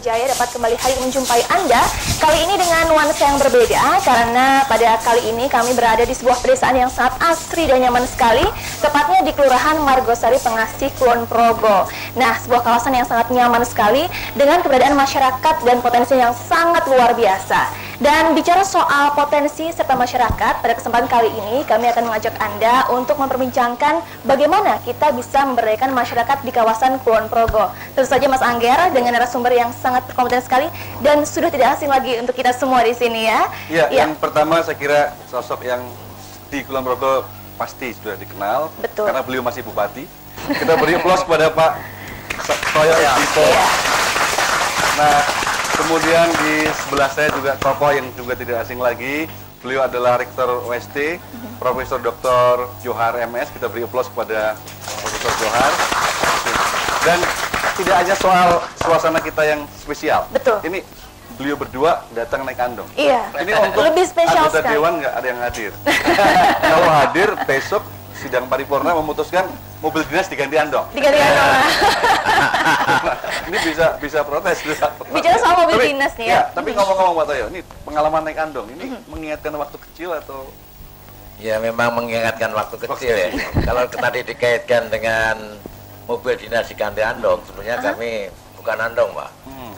Wijaya dapat kembali hadir menjumpai Anda kali ini dengan nuansa yang berbeda, karena pada kali ini kami berada di sebuah pedesaan yang sangat asri dan nyaman sekali, tepatnya di Kelurahan Margosari, Pengasih, Kulon Progo. Nah, sebuah kawasan yang sangat nyaman sekali dengan keberadaan masyarakat dan potensi yang sangat luar biasa. Dan bicara soal potensi serta masyarakat, pada kesempatan kali ini kami akan mengajak Anda untuk memperbincangkan bagaimana kita bisa memberdayakan masyarakat di kawasan Kulon Progo. Tentu saja Mas Angger dengan narasumber yang sangat berkompeten sekali dan sudah tidak asing lagi untuk kita semua di sini ya. Iya, yang pertama saya kira sosok yang di Kulon Progo pasti sudah dikenal. Betul. Karena beliau masih bupati. Kita beri aplaus kepada Pak Toyo Dito. Nah, kemudian di sebelah saya juga tokoh yang juga tidak asing lagi. Beliau adalah Rektor UST, Profesor Dr. Johar MS. Kita beri aplaus kepada Profesor Johar. Dan tidak hanya soal suasana kita yang spesial. Betul. Ini beliau berdua datang naik andong. Iya. Ini untuk lebih spesial anggota sekali. dewan nggak ada yang hadir. Kalau hadir besok sidang paripurna memutuskan mobil dinas diganti andong. Diganti andong. Ini bisa protes. Bicara soal mobil dinas nih ya. Tapi ngomong-ngomong Pak Toyo, ini pengalaman naik andong ini mengingatkan waktu kecil atau? Ya memang mengingatkan waktu kecil ya. Kalau tadi dikaitkan dengan mobil dinas diganti andong, sebenarnya kami bukan andong, Pak.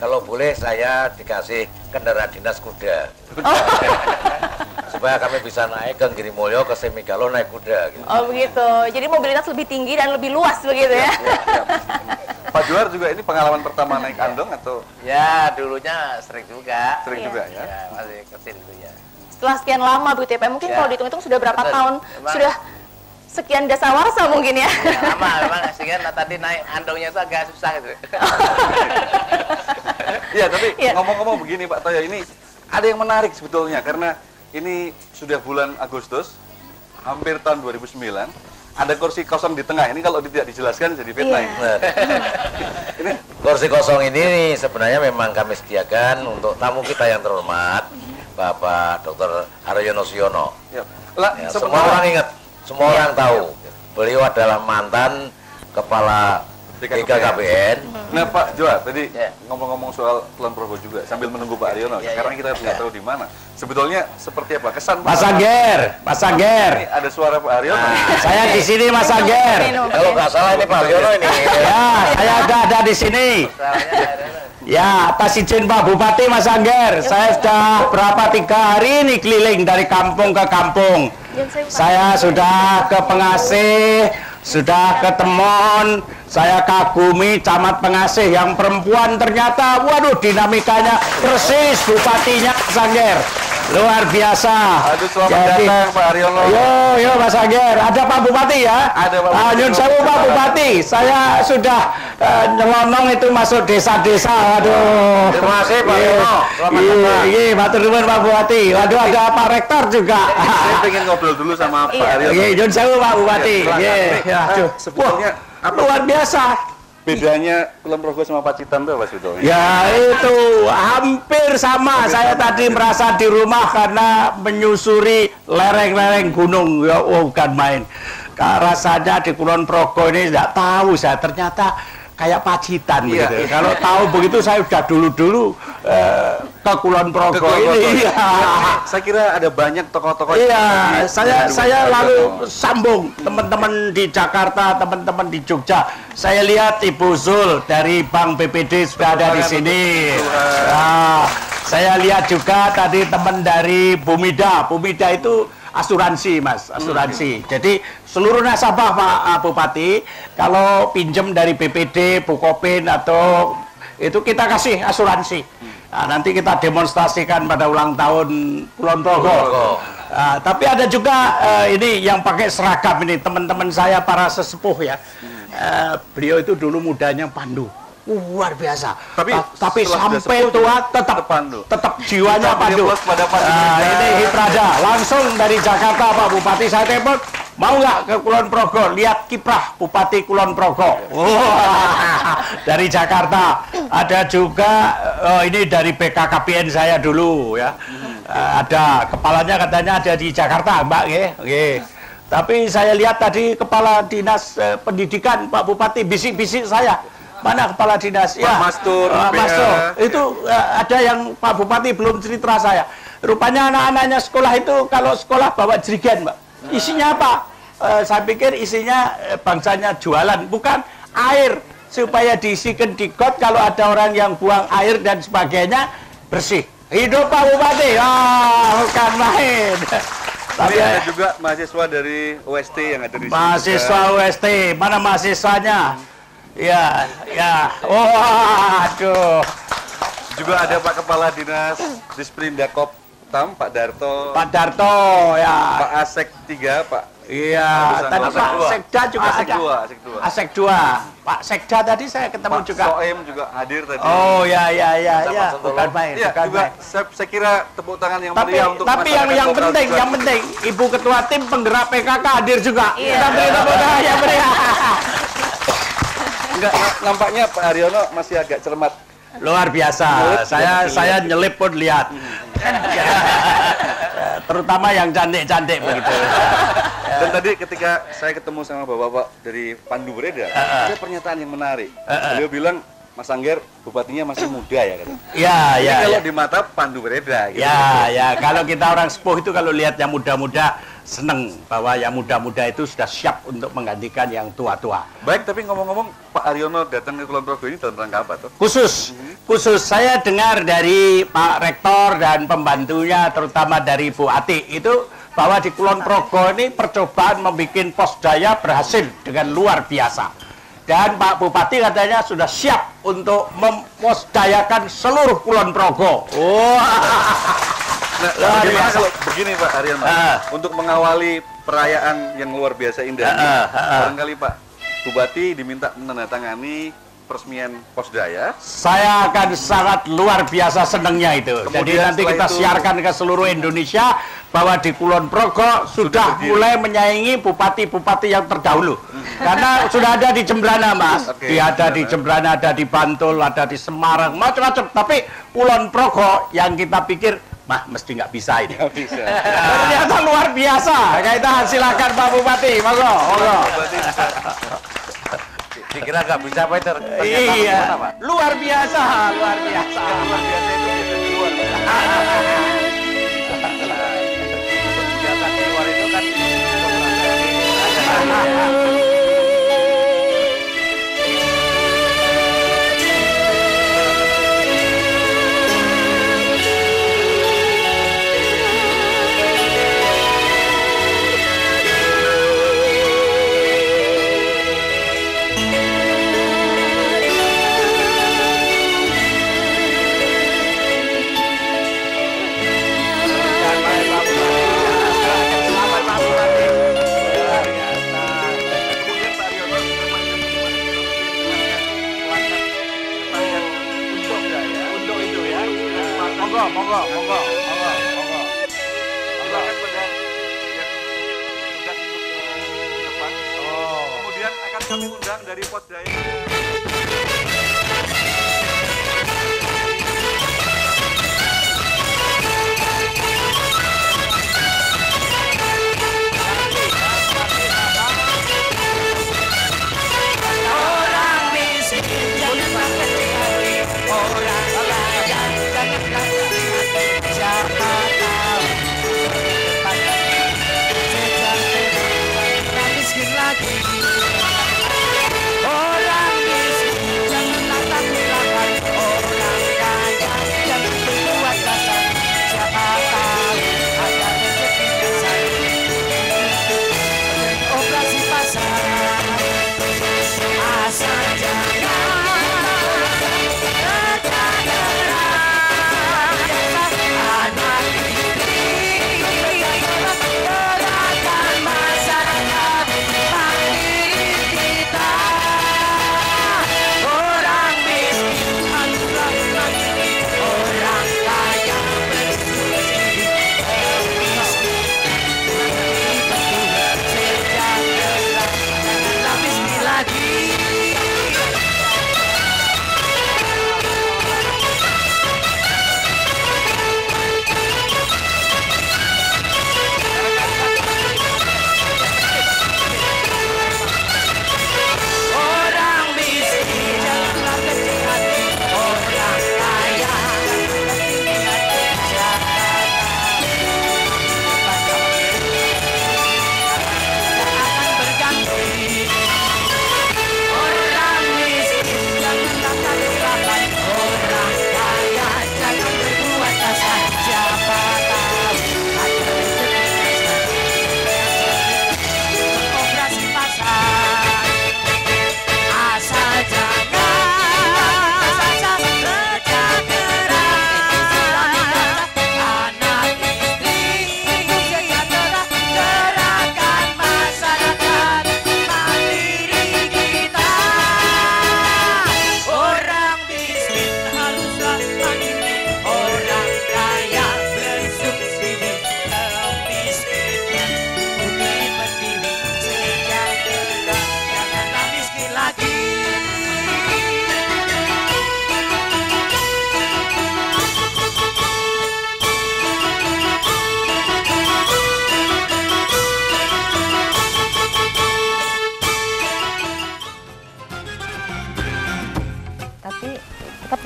Kalau boleh saya dikasih kendaraan dinas kuda. Supaya kami bisa naik ke Girimulyo, ke Semigalo naik kuda gitu. Oh begitu. Jadi mobilitas lebih tinggi dan lebih luas begitu ya. Pak Juar juga ini pengalaman pertama naik andong atau? Ya, dulunya sering juga. Sering juga ya. Ya, masih kecil itu ya. Setelah sekian lama begitu ya Pak, mungkin kalau dihitung-hitung sudah berapa tahun? Memang. Sudah sekian dasawarsa mungkin ya. Ya, lama memang sehingga tadi naik andongnya itu agak susah gitu. Iya, tapi ngomong-ngomong begini Pak Toyo, ini ada yang menarik sebetulnya karena ini sudah bulan Agustus, hampir tahun 2009, ada kursi kosong di tengah. Ini kalau tidak dijelaskan jadi fitnah. Ini kursi kosong ini sebenarnya memang kami sediakan untuk tamu kita yang terhormat, Bapak Dr. Haryono Siono. Ya. Ya, semua orang ingat, semua orang tahu. Beliau adalah mantan kepala BKKBN. Nah Pak Joa, tadi ngomong-ngomong soal Kulon Progo juga sambil menunggu Pak Haryono. Sekarang kita nggak tahu di mana. Sebetulnya seperti apa kesan Mas Ager, Mas Ager. Ada suara Pak Haryono. Nah, saya di sini Mas Ager. Kalau nggak salah ini Pak Haryono ini. Ya, saya ada di sini. Ya, atas izin Pak Bupati Mas Ager, saya sudah berapa 3 hari ini keliling dari kampung ke kampung. Saya sudah ke Pengasih, sudah ke Temon, saya kagumi camat Pengasih yang perempuan ternyata, waduh dinamikanya persis bupatinya Mas Ager. Luar biasa. Aduh, selamat datang Pak Haryono. Yo Mas Ager, ada Pak Bupati ya? Ada Pak Bupati. Nyun sewu Pak Bupati, saya sudah nyelonong itu masuk desa-desa. Waduh. Terima kasih Pak Haryono. Selamat datang. Iya, matur nuwun Pak Bupati. Waduh, ada Pak Rektor juga. Saya pengen ngobrol dulu sama Pak Haryono. Iya, nyun sewu Pak Bupati. Iya. Sebetulnya apa Luar biasa. bedanya Kulon Progo sama Pacitan itu apa sebetulnya? Ya itu hampir sama. Saya tadi merasa di rumah karena menyusuri lereng-lereng gunung. Ya, bukan main. Rasanya di Kulon Progo ini tidak tahu saya ternyata kayak Pacitan gitu. Kalau tahu begitu saya udah dulu ke Kulon Progo ini. Saya kira ada banyak tokoh-tokoh. Iya, saya lalu sambung teman-teman di Jakarta, teman-teman di Jogja. Saya lihat Ibu Zul dari Bank BPD sudah ada di sini. Nah, saya lihat juga tadi teman dari Bumida. Bumida itu asuransi, Mas, asuransi. Jadi seluruh nasabah Pak Bupati, kalau pinjem dari BPD, Bukopin atau itu kita kasih asuransi. Nah, nanti kita demonstrasikan pada ulang tahun Kulon Progo. Nah, tapi ada juga ini yang pakai seragam ini teman-teman saya para sesepuh ya. Beliau itu dulu mudanya Pandu. Luar biasa. Tapi sampai tua tetap Pandu. Tetap jiwanya Pandu. Ini Hiprada langsung dari Jakarta Pak Bupati, saya telepon, mau nggak ke Kulon Progo lihat kiprah Bupati Kulon Progo. Dari Jakarta. Ada juga ini dari BKKBN saya dulu ya. Ada kepalanya katanya ada di Jakarta, Mbak. Tapi saya lihat tadi kepala dinas pendidikan Pak Bupati bisik-bisik saya. Mana kepala dinas? Pak Mastur. Mastur. Itu ada yang Pak Bupati belum cerita saya. Rupanya anak-anaknya sekolah itu kalau sekolah bawa jerigen, Mbak. Isinya apa? Saya pikir isinya bangsanya jualan, bukan air supaya diisikan di got kalau ada orang yang buang air dan sebagainya bersih. Hidup Pak Bupati. Bukan main. Tapi ada juga mahasiswa dari UST yang ada di sini. Mahasiswa UST, mana mahasiswanya? Ya. Waduh. Juga ada Pak Kepala Dinas Disperindak Tam, Pak Darto. Pak Darto, ya. Pak Asek 3, Pak. Iya, tadi Pak Sekda juga ada. Asek 2. Pak Sekda tadi saya ketemu Pak juga. Soem juga hadir tadi. Oh, ya. Bukan main, Ya, bukan juga main. saya kira tepuk tangan yang meriah untuk tapi yang penting, Ibu Ketua Tim Penggerak PKK hadir juga. Kita beri tepuk tangan yang meriah. Enggak, nampaknya Pak Haryono masih agak cermat. Luar biasa. Saya nyelip pun lihat. Terutama yang cantik-cantik begitu. Dan tadi ketika saya ketemu sama bapak-bapak dari Pandu Breda, ada pernyataan yang menarik. Beliau bilang, Mas Angger, bupatinya masih muda ya katanya. Ya, Ini ya. kalau Ya. di mata Pandu Breda gitu. Ya, kalau kita orang sepuh itu kalau lihat yang muda-muda seneng bahwa yang muda-muda itu sudah siap untuk menggantikan yang tua-tua. Baik, tapi ngomong-ngomong Pak Aryono datang ke Kulon Progo ini dalam rangka apa tuh? Khusus saya dengar dari Pak Rektor dan pembantunya terutama dari Bu Ati itu bahwa di Kulon Progo ini percobaan membuat posdaya berhasil dengan luar biasa. Dan Pak Bupati katanya sudah siap untuk memposdayakan seluruh Kulon Progo. Nah, Luar bagaimana biasa. kalau begini Pak Aryono, untuk mengawali perayaan yang luar biasa indah ini, barangkali Pak Bupati diminta menandatangani peresmian posdaya. Saya akan sangat luar biasa senangnya itu. Jadi Kemudian nanti setelah kita itu- siarkan ke seluruh Indonesia bahwa di Kulon Progo sudah berdiri. mulai menyaingi bupati-bupati yang terdahulu. Karena sudah ada di Jembrana, Mas. Oke, Ada di Jembrana, ada di Bantul, ada di Semarang, macam-macam. Tapi Kulon Progo yang kita pikir, mesti nggak bisa ini. Nggak bisa. Ternyata luar biasa. Kita silakan Pak Bupati, monggo, monggo. Dikira nggak bisa apa itu? Iya, luar biasa, luar biasa. Luar biasa itu biasa di luar. Biasa di luar itu kan Kemudian Pak Aryono untuk itu ya. Monggo, monggo, monggo, monggo, monggo. Silakan pada yang tugas untuk ke depan. Kemudian akan kami undang dari Posdaya. Orang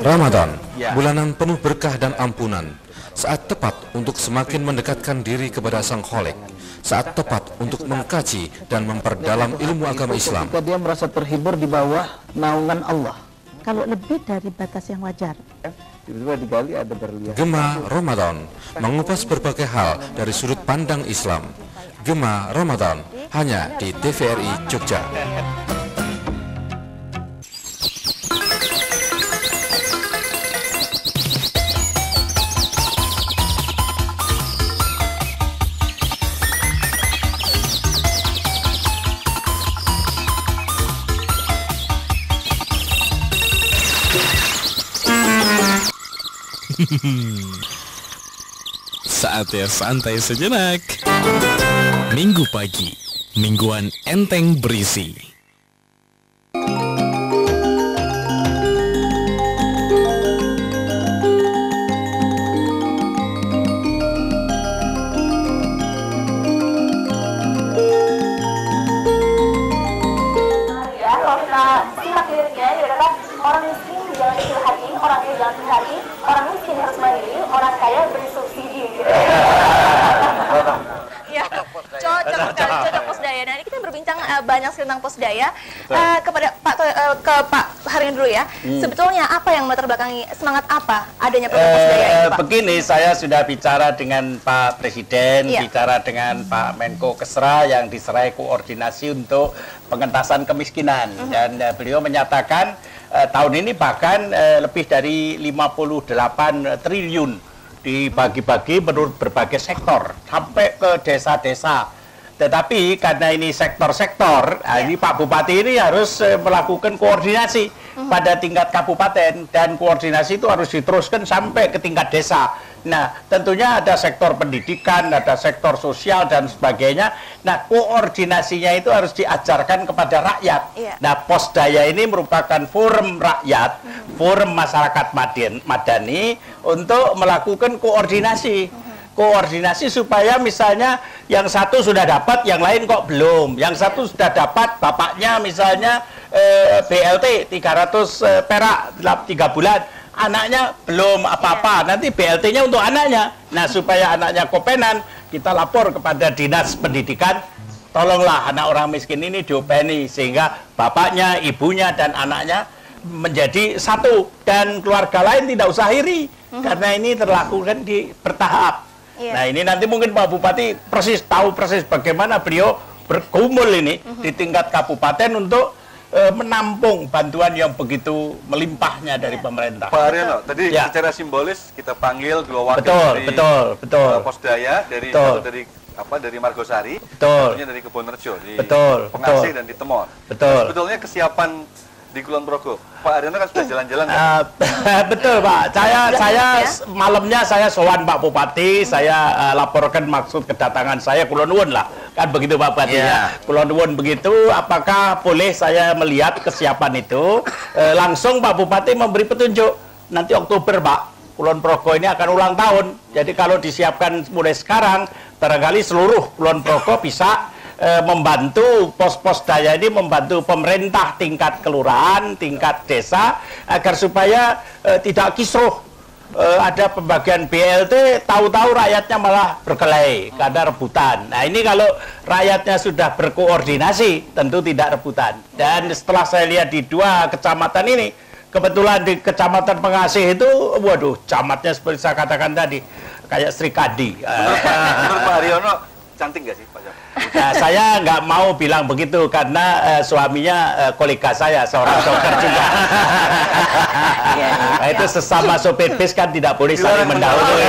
Ramadan, Ya. bulanan penuh berkah dan ampunan. Saat tepat untuk semakin mendekatkan diri kepada Sang Kholek. Saat tepat untuk mengkaji dan memperdalam ilmu agama Islam. Ketika dia merasa terhibur di bawah naungan Allah. Kalau lebih dari batas yang wajar. Tiba-tiba digali ada berlian. Gema Ramadan, mengupas berbagai hal dari sudut pandang Islam. Gema Ramadan, hanya di TVRI Jogja. Saatnya santai sejenak. Minggu pagi, mingguan enteng berisi. Ya, kalau kita simak liriknya, dikatakan orang miskin jangan dicurhati, orang kaya jangan dicurhati, orang miskin harus mandiri, orang kaya beri subsidi. Gitu. Ya, cocok sekali, cocok Posdaya. Nah, ini kita berbincang banyak sekali tentang Posdaya. Kepada ke Pak Harin dulu ya. Sebetulnya apa yang melatar belakangi, semangat apa adanya program Posdaya ini, Pak? Begini, saya sudah bicara dengan Pak Presiden, Iya. bicara dengan Pak Menko Kesra yang diserai koordinasi untuk pengentasan kemiskinan. Dan beliau menyatakan tahun ini bahkan lebih dari 58 triliun dibagi-bagi menurut berbagai sektor sampai ke desa-desa. Tetapi karena ini sektor-sektor, ini Pak Bupati ini harus melakukan koordinasi pada tingkat kabupaten, dan koordinasi itu harus diteruskan sampai ke tingkat desa. Nah, tentunya ada sektor pendidikan, ada sektor sosial dan sebagainya. Nah, koordinasinya itu harus diajarkan kepada rakyat. Iya. Nah, Posdaya ini merupakan forum rakyat, forum masyarakat madani untuk melakukan koordinasi. Koordinasi supaya misalnya yang satu sudah dapat, yang lain kok belum. Yang satu sudah dapat, bapaknya misalnya BLT 300 perak 3 bulan. Anaknya belum apa-apa, nanti BLT-nya untuk anaknya. Nah, supaya anaknya kopenan, kita lapor kepada Dinas Pendidikan, tolonglah anak orang miskin ini diopeni, sehingga bapaknya, ibunya, dan anaknya menjadi satu. Dan keluarga lain tidak usah iri, karena ini terlakukan bertahap. Nah, ini nanti mungkin Pak Bupati tahu persis bagaimana beliau bergumul ini di tingkat kabupaten untuk menampung bantuan yang begitu melimpahnya dari pemerintah. Pak Haryono, tadi Ya. secara simbolis kita panggil dua wakil Betul, dari betul. Posdaya, dari Betul. satu dari Margosari, Betul. satunya dari Kebonrejo di Betul, Pengasih betul. dan di Temon. Betul. Sebetulnya kesiapan di Kulon Progo, Pak Haryono kan sudah jalan-jalan kan? Betul, Pak. Malamnya saya sowan Pak Bupati, saya laporkan maksud kedatangan saya, kula nuwun lah. Kan begitu Pak Bupati ya. Kula nuwun begitu, apakah boleh saya melihat kesiapan itu? Langsung Pak Bupati memberi petunjuk. Nanti Oktober, Pak, Kulon Progo ini akan ulang tahun. Jadi kalau disiapkan mulai sekarang, barangkali seluruh Kulon Progo bisa membantu pos-pos daya ini, membantu pemerintah tingkat kelurahan, tingkat desa, agar supaya tidak kisruh. Ada pembagian BLT, tahu-tahu rakyatnya malah berkelahi karena rebutan. Nah, ini kalau rakyatnya sudah berkoordinasi, tentu tidak rebutan. Dan setelah saya lihat di 2 kecamatan ini, kebetulan di Kecamatan Pengasih itu, waduh, camatnya seperti saya katakan tadi, kayak Sri Kandi. Menurut Pak Haryono, cantik nggak sih Pak Jam? Nah, saya nggak mau bilang begitu karena suaminya kolega saya, seorang dokter juga. Nah, itu sesama sopir bis kan tidak boleh saling mendahului.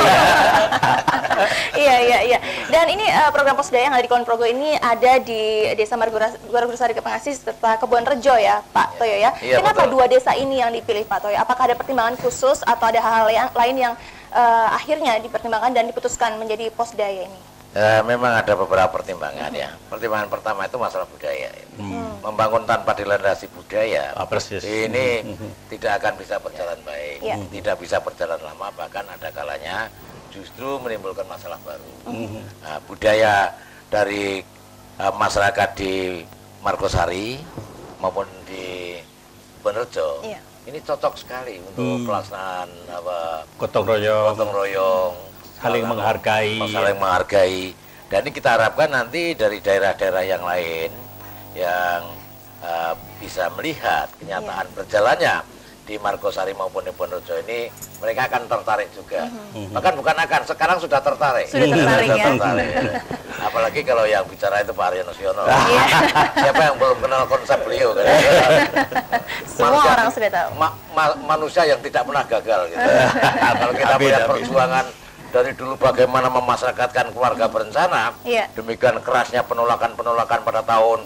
Iya. Dan ini program Posdaya yang ada di Kulon Progo ini ada di Desa Margosari Pengasih serta Kebonrejo ya, Pak Toyo ya. Iya, Kenapa betul. 2 desa ini yang dipilih, Pak Toyo? Apakah ada pertimbangan khusus atau ada hal-hal lain yang akhirnya dipertimbangkan dan diputuskan menjadi Posdaya ini? Memang ada beberapa pertimbangan ya. Pertimbangan pertama itu masalah budaya. Membangun tanpa dilandasi budaya, Persis. ini tidak akan bisa berjalan baik, Iya. tidak bisa berjalan lama, bahkan ada kalanya justru menimbulkan masalah baru. Nah, budaya dari masyarakat di Margosari maupun di Kebonrejo Iya. ini cocok sekali untuk pelaksanaan Gotong royong, saling menghargai. Dan ini kita harapkan nanti dari daerah-daerah yang lain yang bisa melihat kenyataan berjalannya di Margosari maupun di Ponorogo ini, mereka akan tertarik juga. Bahkan bukan akan, sekarang sudah tertarik. Sudah tertarik ya. Apalagi kalau yang bicara itu Pak Haryono Siono. Siapa yang belum kenal konsep beliau kan? Semua orang sudah tahu. Manusia yang tidak pernah gagal gitu. Kalau kita melihat perjuangan dari dulu bagaimana memasyarakatkan keluarga berencana, demikian kerasnya penolakan-penolakan pada tahun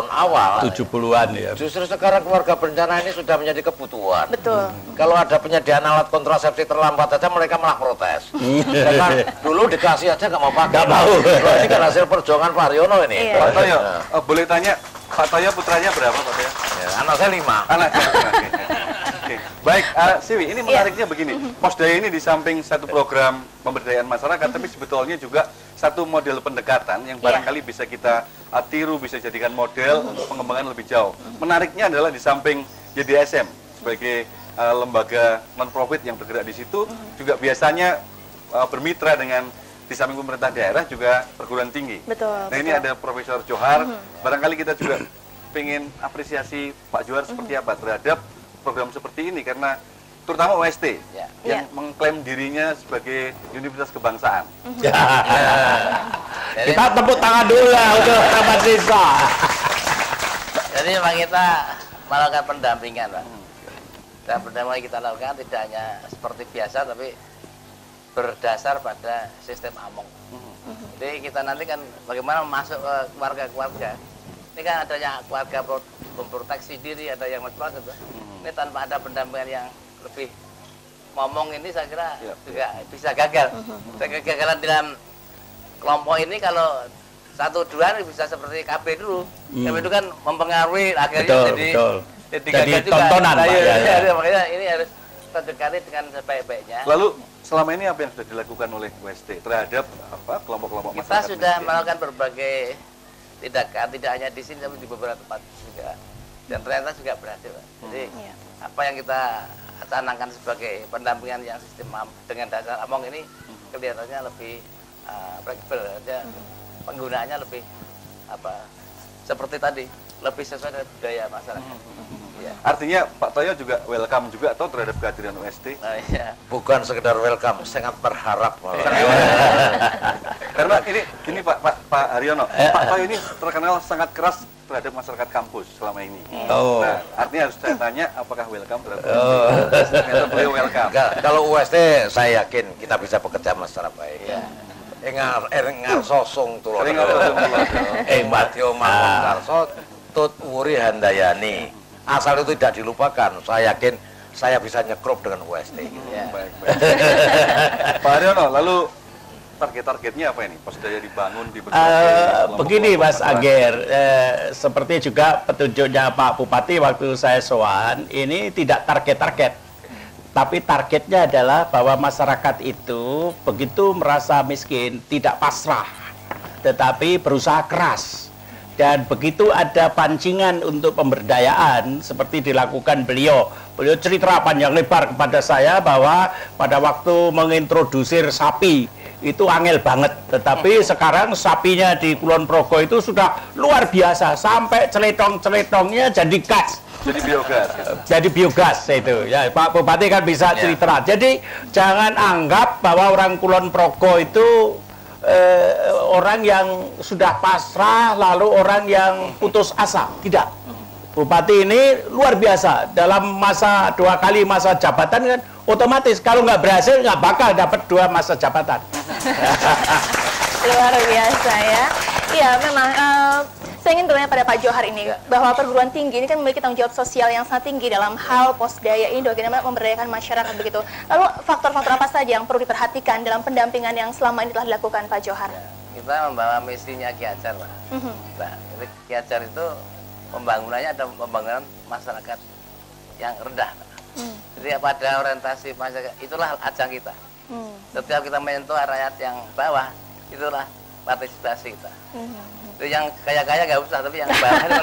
awal 70-an ya. Justru sekarang keluarga berencana ini sudah menjadi kebutuhan. Betul. Kalau ada penyediaan alat kontrasepsi terlambat saja mereka malah protes. Karena dulu dikasih aja nggak mau pakai. Ini kan hasil perjuangan Pak Haryono ini. Pak Toyo, boleh tanya Pak Toyo putranya berapa Pak Toyo? Anak saya 5. Anaknya. Oke. Baik, Siwi, ini menariknya begini. Posdaya ini di samping satu program pemberdayaan masyarakat, tapi sebetulnya juga satu model pendekatan yang barangkali bisa kita tiru, bisa jadikan model untuk pengembangan lebih jauh. Menariknya adalah di samping YDSM sebagai lembaga non-profit yang bergerak di situ, juga biasanya bermitra dengan di samping pemerintah daerah juga perguruan tinggi. Betul. Nah ini ada Profesor Johar, barangkali kita juga pengen apresiasi Pak Johar seperti apa terhadap program seperti ini, karena terutama UST yang mengklaim dirinya sebagai universitas kebangsaan. Kita tepuk tangan dulu lah untuk Taman Sisa. Jadi memang kita melakukan pendampingan, Pak. Dan pendampingan kita lakukan tidak hanya seperti biasa, tapi berdasar pada sistem AMONG. Jadi kita nanti kan bagaimana masuk ke keluarga-keluarga. Ini kan adanya keluarga memproteksi diri, ada yang macam-macam. Ini tanpa ada pendampingan yang lebih ngomong ini saya kira juga bisa gagal. Kegagalan dalam kelompok ini kalau 1-2 bisa seperti KB dulu. KB itu kan mempengaruhi akhirnya jadi tontonan Pak. Makanya ini harus terdekati dengan sebaik-baiknya. Lalu selama ini apa yang sudah dilakukan oleh UST terhadap kelompok-kelompok masyarakat? Kita sudah melakukan berbagai tindakan, tidak hanya di sini tapi di beberapa tempat juga. Dan ternyata juga berhasil. Jadi apa yang kita canangkan sebagai pendampingan yang sistem dengan dasar AMONG ini kelihatannya lebih fleksibel, penggunaannya lebih seperti tadi, lebih sesuai dengan budaya masyarakat. Artinya Pak Toyo juga welcome juga atau terhadap kehadiran UST? Bukan sekedar welcome, sangat berharap. Karena ini Pak Haryono, Pak Toyo ini terkenal sangat keras terhadap masyarakat kampus selama ini. Nah, artinya harus saya tanya apakah welcome terhadap UST? Ternyata beliau welcome. Kalau UST saya yakin kita bisa bekerja secara baik. Engar sosong tulon. Matio Mangun Karso tut wuri handayani. Asal itu tidak dilupakan. Saya yakin saya bisa nyekrup dengan UST. Baik. Pak Haryono, lalu target-targetnya apa ini? Posdaya dibangun di begini Mas Ager, seperti juga petunjuknya Pak Bupati waktu saya sowan, ini tidak target-target, tapi targetnya adalah bahwa masyarakat itu begitu merasa miskin tidak pasrah, tetapi berusaha keras. Dan begitu ada pancingan untuk pemberdayaan seperti dilakukan beliau cerita panjang lebar kepada saya bahwa pada waktu mengintrodusir sapi itu angel banget, tetapi sekarang sapinya di Kulon Progo itu sudah luar biasa, sampai celetong-celetongnya jadi gas. Jadi biogas itu ya, Pak Bupati kan bisa cerita. Jadi jangan anggap bahwa orang Kulon Progo itu orang yang sudah pasrah, lalu orang yang putus asa. Tidak. Bupati ini luar biasa. Dalam masa 2 kali masa jabatan kan otomatis kalau nggak berhasil nggak bakal dapat 2 masa jabatan. Luar biasa ya. Iya memang saya ingin bertanya pada Pak Johar ini bahwa perguruan tinggi ini kan memiliki tanggung jawab sosial yang sangat tinggi dalam hal posdaya ini, bagaimana memberdayakan masyarakat begitu. Lalu faktor-faktor apa saja yang perlu diperhatikan dalam pendampingan yang selama ini telah dilakukan Pak Johar? Kita membawa misinya Ki Hajar, Pak. Nah, Ki Hajar itu pembangunannya ada pembangunan masyarakat yang rendah. Jadi pada orientasi masyarakat itulah ajang kita. Setiap kita menyentuh rakyat yang bawah, itulah partisipasi kita. Itu yang kaya-kaya nggak usah, tapi yang bawah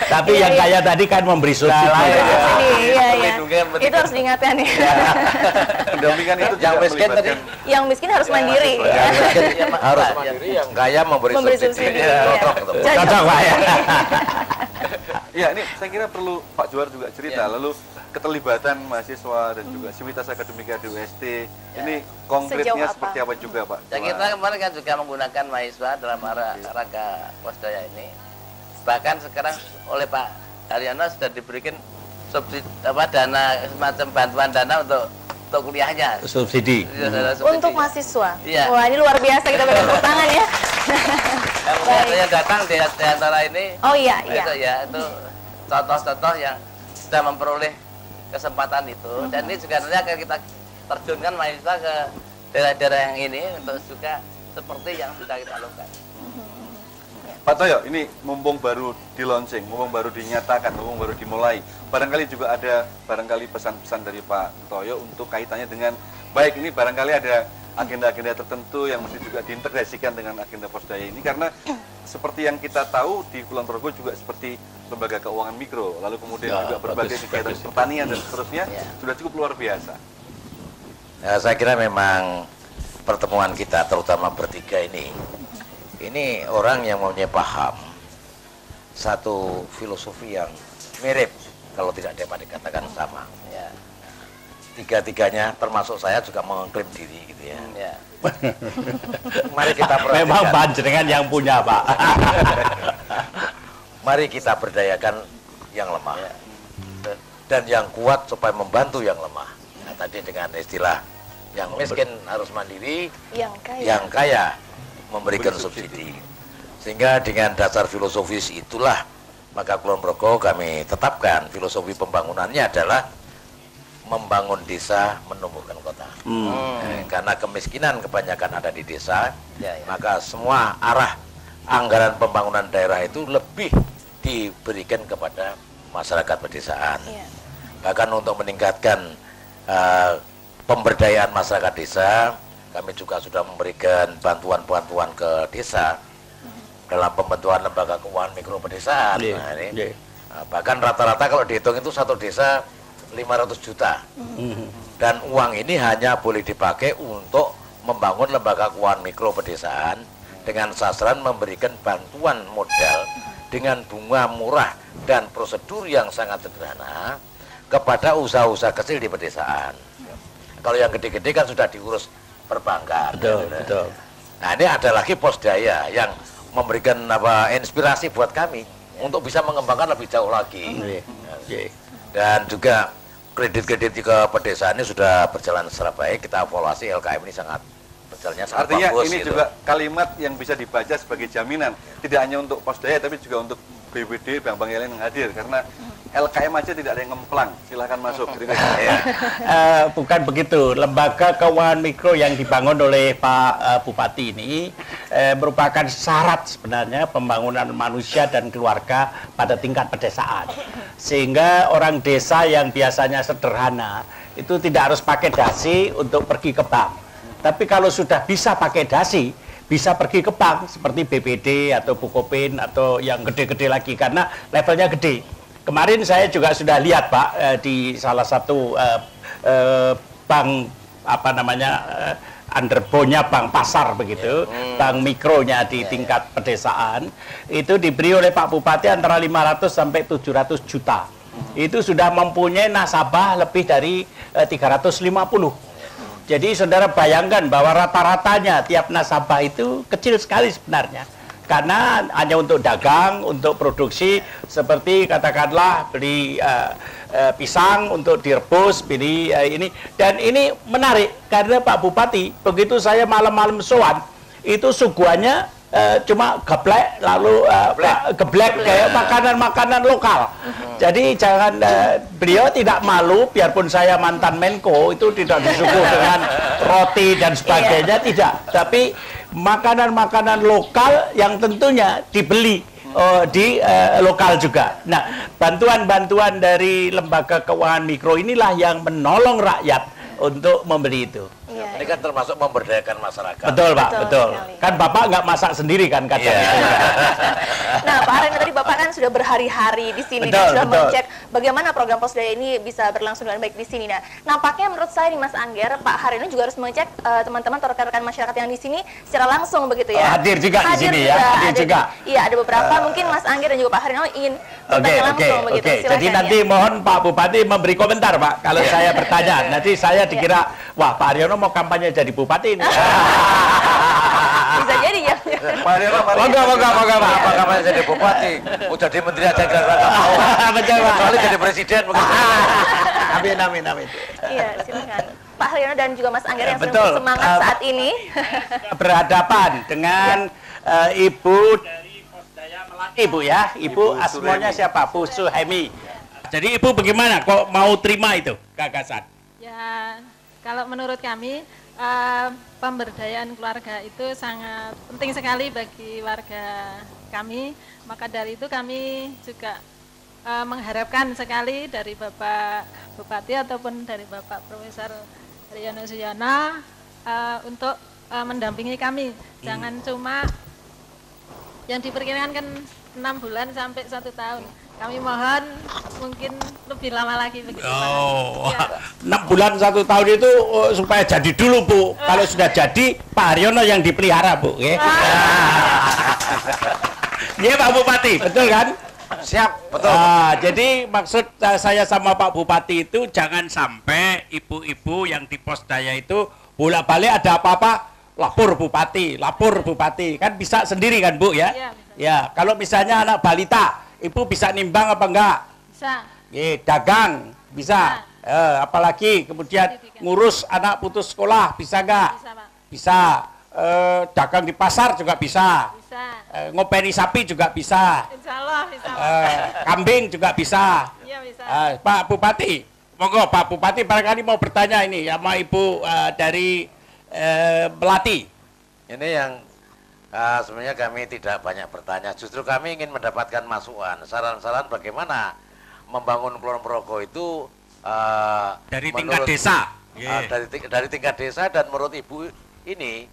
Tapi yang kaya tadi kan memberi subsidi. Iya. Itu harus diingatkan ya. Pendampingan itu yang miskin tadi. Yang miskin harus mandiri. Harus mandiri, yang kaya memberi subsidi. Cocok Pak ya. Ya, ini saya kira perlu Pak Johar juga cerita. Lalu keterlibatan mahasiswa dan juga Sivitas Akademika di UST ini konkretnya seperti apa juga Pak? Ya, kita kemarin kan juga menggunakan mahasiswa dalam rangka Posdaya ini. Bahkan sekarang oleh Pak Haryono sudah diberikan subsidi dana, semacam bantuan dana untuk kuliahnya. Subsidi. Untuk mahasiswa. Iya. Wah, ini luar biasa, kita beri tepuk tangan ya. Yang datang di antara ini. Oh iya. Itu contoh-contoh yang sudah memperoleh kesempatan itu. Dan ini juga nanti akan kita terjunkan mahasiswa ke daerah-daerah yang ini untuk juga seperti yang sudah kita lakukan. Pak Toyo, ini mumpung baru di launching, mumpung baru dinyatakan, mumpung baru dimulai, barangkali juga ada pesan-pesan dari Pak Toyo untuk kaitannya dengan, baik ini barangkali ada agenda-agenda tertentu yang mesti juga diintegrasikan dengan agenda Posdaya ini, karena seperti yang kita tahu di Kulon Progo juga seperti lembaga keuangan mikro, lalu kemudian juga berbagai kegiatan pertanian dan seterusnya, sudah cukup luar biasa. Ya, saya kira memang pertemuan kita terutama bertiga ini orang yang mempunyai paham satu filosofi yang mirip, kalau tidak dapat dikatakan sama. Ya. Tiga-tiganya termasuk saya juga mengklaim diri gitu ya. Ya. Mari kita perhatikan. Memang panjenengan yang punya Pak. Mari kita berdayakan yang lemah dan yang kuat supaya membantu yang lemah. Nah, tadi dengan istilah yang miskin harus mandiri, yang kaya memberikan subsidi. Sehingga dengan dasar filosofis itulah maka Kulon Progo kami tetapkan filosofi pembangunannya adalah membangun desa, menumbuhkan kota. Karena kemiskinan kebanyakan ada di desa, maka semua arah anggaran pembangunan daerah itu lebih diberikan kepada masyarakat pedesaan. Bahkan untuk meningkatkan pemberdayaan masyarakat desa, kami juga sudah memberikan bantuan-bantuan ke desa dalam pembentukan lembaga keuangan mikro pedesaan. Bahkan rata-rata kalau dihitung itu satu desa 500 juta. Dan uang ini hanya boleh dipakai untuk membangun lembaga keuangan mikro pedesaan dengan sasaran memberikan bantuan modal dengan bunga murah dan prosedur yang sangat sederhana kepada usaha-usaha kecil di pedesaan. Kalau yang gede-gede kan sudah diurus perbankan. Betul. Nah, ini ada lagi Posdaya yang memberikan inspirasi buat kami untuk bisa mengembangkan lebih jauh lagi. Dan juga kredit-kredit ke pedesaan ini sudah berjalan secara baik. Kita evaluasi LKM ini sangat berjalannya sangat artinya bagus. Ini juga kalimat yang bisa dibaca sebagai jaminan tidak hanya untuk Posdaya tapi juga untuk BPD, bank-bank yang lain yang hadir, karena LKM aja tidak ada yang ngemplang, silahkan masuk. Bukan begitu, lembaga keuangan mikro yang dibangun oleh Pak Bupati ini merupakan syarat sebenarnya pembangunan manusia dan keluarga pada tingkat pedesaan. Sehingga orang desa yang biasanya sederhana itu tidak harus pakai dasi untuk pergi ke bank. Tapi kalau sudah bisa pakai dasi, bisa pergi ke bank seperti BPD atau Bukopin atau yang gede-gede lagi karena levelnya gede. Kemarin saya juga sudah lihat Pak di salah satu bank underbone-nya bank pasar begitu, bank mikronya di tingkat pedesaan itu diberi oleh Pak Bupati antara 500 sampai 700 juta. Itu sudah mempunyai nasabah lebih dari 350. Jadi saudara bayangkan bahwa rata-ratanya tiap nasabah itu kecil sekali sebenarnya. Karena hanya untuk dagang, untuk produksi seperti katakanlah beli pisang untuk direbus, beli ini. Dan ini menarik karena Pak Bupati begitu saya malam-malam sowan itu suguhannya cuma geblek lalu geblek kayak makanan-makanan lokal. Jadi jangan beliau tidak malu biarpun saya mantan Menko itu tidak disuguh dengan roti dan sebagainya tidak, tapi makanan-makanan lokal yang tentunya dibeli di lokal juga. Nah, bantuan-bantuan dari lembaga keuangan mikro inilah yang menolong rakyat untuk membeli itu. Iya, Ini kan termasuk memberdayakan masyarakat. Betul Pak, Betul betul. sekali. Kan Bapak nggak masak sendiri kan kadang. Iya. Nah, Pak Haryono, tadi Bapak kan sudah berhari-hari di sini Betul, dan sudah betul. mengecek bagaimana program Posdaya ini bisa berlangsung dengan baik di sini. Nah, nampaknya menurut saya nih Mas Angger, Pak Haryono juga harus mengecek teman-teman atau rekan-rekan masyarakat yang di sini secara langsung begitu ya. Hadir juga di sini ya, hadir juga. Iya, ada beberapa mungkin Mas Angger dan juga Pak Haryono ingin Oke, bertanya oke, langsung begitu. oke. Silakan, Jadi nanti ya. mohon Pak Bupati memberi komentar Pak. Kalau saya bertanya, nanti saya dikira, wah Pak Haryono mau kampanye jadi bupati ini. Bisa jadi ya. Pak Haryono, mari. Moga Pak. Apa kapan jadi bupati? Mau jadi menteri aja kira-kira nggak mau. Betul Pak. Kecuali jadi presiden mungkin. Amin. Iya, silakan. Pak Haryono dan juga Mas Angger yang sedang Betul. bersemangat saat ini. Berhadapan dengan Ibu dari Posdaya Melati Bu ya. Ibu asmanya siapa? Bu Suhemi. Jadi Ibu bagaimana kok mau terima itu gagasan? Ya, kalau menurut kami pemberdayaan keluarga itu sangat penting sekali bagi warga kami. Maka dari itu kami juga mengharapkan sekali dari Bapak Bupati ataupun dari Bapak Profesor Haryono Suyono untuk mendampingi kami. Jangan cuma yang diperkirakan kan 6 bulan sampai 1 tahun. Kami mohon mungkin lebih lama lagi begitu. Oh, Ya. 6 bulan 1 tahun itu supaya jadi dulu Bu. Kalau sudah jadi Pak Haryono yang dipelihara Bu. Ya. Iya Pak Bupati, betul kan? Siap, betul. Jadi maksud saya sama Pak Bupati itu jangan sampai ibu-ibu yang di Posdaya itu bolak-balik ada apa-apa lapor Bupati, kan bisa sendiri kan Bu ya? Iya, bisa. Ya, kalau misalnya anak balita, Ibu bisa nimbang apa enggak? Bisa. Dagang bisa. Apalagi kemudian ngurus anak putus sekolah bisa enggak? Bisa, Pak. Bisa. Dagang di pasar juga bisa. Bisa. Ngopeni sapi juga bisa. Insya Allah bisa. Pak. Kambing juga bisa. Iya bisa. Pak Bupati, monggo Pak Bupati barangkali mau bertanya ini sama Ibu dari Melati. Ini yang sebenarnya kami tidak banyak bertanya. Justru kami ingin mendapatkan masukan, saran-saran bagaimana membangun Kulon Progo itu Dari tingkat desa. dari tingkat desa dan menurut Ibu ini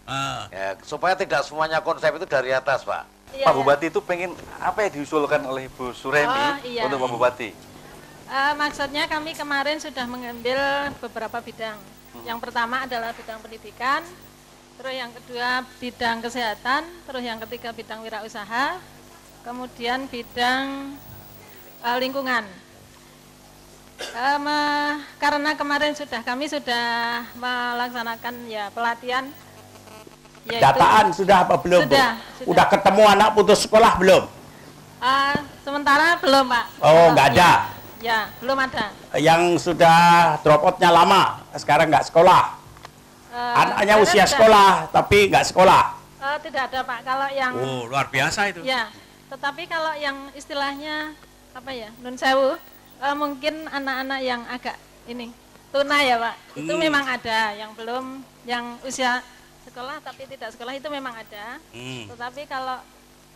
ya, supaya tidak semuanya konsep itu dari atas, Pak. Iya, Pak Bupati itu pengen apa yang diusulkan oleh Ibu Suremi Oh, iya. untuk Pak Bupati? Maksudnya kami kemarin sudah mengambil beberapa bidang. Yang pertama adalah bidang pendidikan, terus yang kedua bidang kesehatan, terus yang ketiga bidang wirausaha, kemudian bidang lingkungan. Karena kemarin kami sudah melaksanakan ya pelatihan. Yaitu, Dataan sudah apa belum? Sudah, Bu? sudah. Udah ketemu anak putus sekolah belum? Sementara belum, Pak. Oh, nggak ada. Ya, belum ada. Yang sudah drop out-nya lama, sekarang nggak sekolah. Anaknya sekarang usia sudah- sekolah, tapi nggak sekolah. Tidak ada, Pak. Kalau yang Oh, luar biasa itu. ya, tetapi kalau yang istilahnya apa ya, nun sewu, mungkin anak-anak yang agak ini tuna ya, Pak. Itu memang ada, yang belum, yang usia sekolah tapi tidak sekolah itu memang ada. Tetapi kalau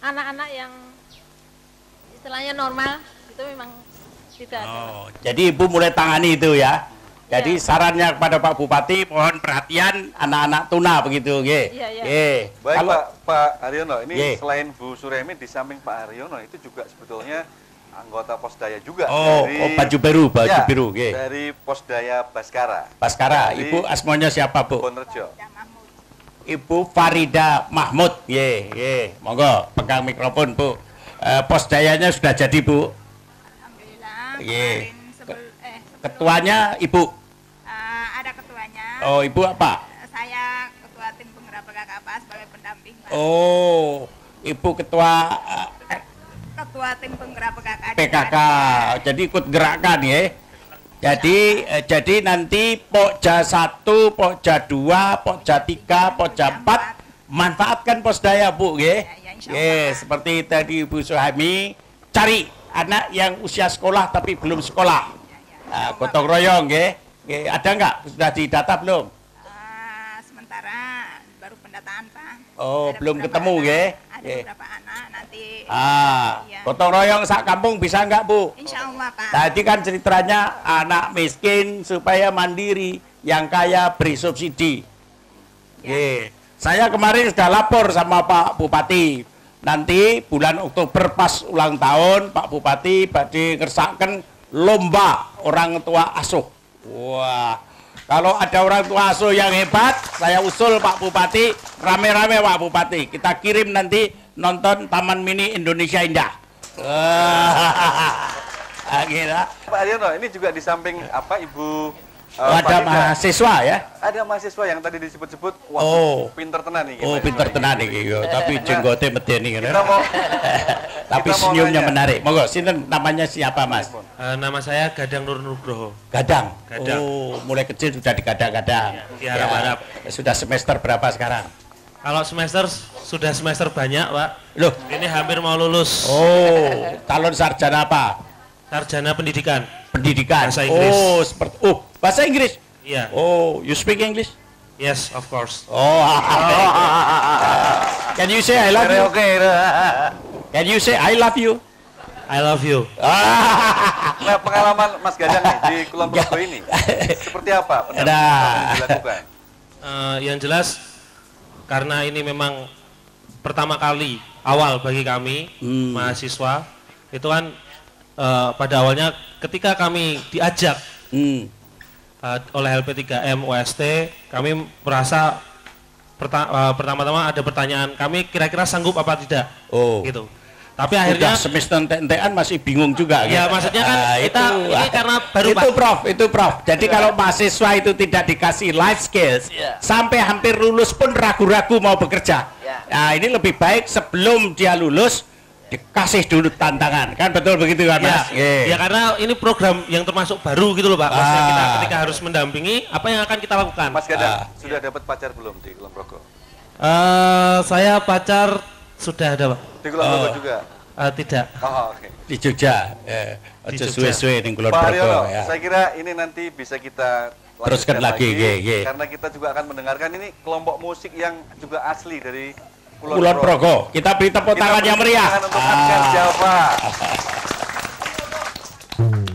anak-anak yang istilahnya normal itu memang tidak ada. Oh, jadi Ibu mulai tangani itu ya. Jadi sarannya kepada Pak Bupati mohon perhatian anak-anak tuna begitu, nggih. Iya, iya. Nggih. Baik Kalau- Pak Haryono, ini Ye. selain Bu Suremi di samping Pak Haryono itu juga sebetulnya anggota Posdaya juga Oh, baju biru, nggih. dari Posdaya Baskara. Baskara, Dari Ibu asmanya siapa, Bu? Bonrejo. Ibu Farida Mahmud, nggih, monggo pegang mikrofon, Bu. Posdayanya sudah jadi, Bu. Alhamdulillah. Nggih. Kemarin Ketuanya Ibu. ada ketuanya. Oh, Ibu apa? Saya ketua tim penggerak PKK sebagai pendamping, Pak. Oh, Ibu ketua Ketua tim penggerak PKK. PKK. Jadi ikut gerakan ya. Jadi nanti Pokja 1, Pokja 2, Pokja 3, Pokja 4 manfaatkan Posdaya, Bu, nggih. Seperti tadi Ibu Suhami, cari anak yang usia sekolah tapi belum sekolah. Gotong royong, nggih. Ada nggak? Sudah didata belum? Sementara baru pendataan, Pak. Oh, Ada belum beberapa ketemu, anak, nggih. Ada Nggih. beberapa anak nanti. Iya. Gotong royong sak kampung bisa nggak, Bu? Insya Allah, Pak. Tadi kan ceritanya anak miskin supaya mandiri, yang kaya beri subsidi. Saya kemarin sudah lapor sama Pak Bupati. Nanti bulan Oktober pas ulang tahun Pak Bupati badhe ngersakaken lomba orang tua asuh. Wah, kalau ada orang tua asuh yang hebat, saya usul Pak Bupati, rame-rame Pak Bupati. Kita kirim nanti nonton Taman Mini Indonesia Indah. Pak Aryono, ini juga di samping apa Ibu ada mahasiswa ya? Ada mahasiswa yang tadi disebut-sebut, wah pinter tenan nih. Pinter tenan nih, tapi jenggote medeni kita mau, tapi senyumnya menarik. Monggo, sinten namanya siapa Mas? Nama saya Gadang Nur Nugroho. Gadang. Gadang. Oh, mulai kecil sudah digadang-gadang. Diharap-harap. Sudah semester berapa sekarang? Kalau semester sudah semester banyak, Pak. Loh, ini hampir mau lulus. Oh, calon sarjana apa? Sarjana pendidikan. Pendidikan. Bahasa Inggris. Oh, seperti bahasa Inggris. Iya. Oh, you speak English? Yes, of course. Oh. Can you say I love you? Okay. Can you say I love you? I love you. Nah, pengalaman Mas Gadang nih di Kulon Progo ini seperti apa yang dilakukan? Yang jelas karena ini memang pertama kali awal bagi kami mahasiswa itu kan pada awalnya ketika kami diajak oleh LP3M OST, kami merasa pertama-tama ada pertanyaan kami kira-kira sanggup apa tidak, gitu. Tapi akhirnya semester entean masih bingung juga. Ya, maksudnya kan ini karena baru itu Prof. Jadi kalau mahasiswa itu tidak dikasih life skills, sampai hampir lulus pun ragu-ragu mau bekerja. Nah, ini lebih baik sebelum dia lulus dikasih dulu tantangan, kan betul begitu kan Mas? Ya karena ini program yang termasuk baru gitu loh Pak. Maksudnya kita ketika harus mendampingi, apa yang akan kita lakukan? Mas Gadang, sudah dapat pacar belum di Kulon Progo? Saya pacar sudah ada Pak. Di Kulon Progo juga? Tidak. Oke. Di Jogja. Aja suwe-suwe ning Kulon Pak Progo Aryono, ya. saya kira ini nanti bisa kita teruskan lagi. Karena kita juga akan mendengarkan ini kelompok musik yang juga asli dari Kulon Progo. Kita beri tepuk tangan yang meriah. Untuk Afgan Java. Gunung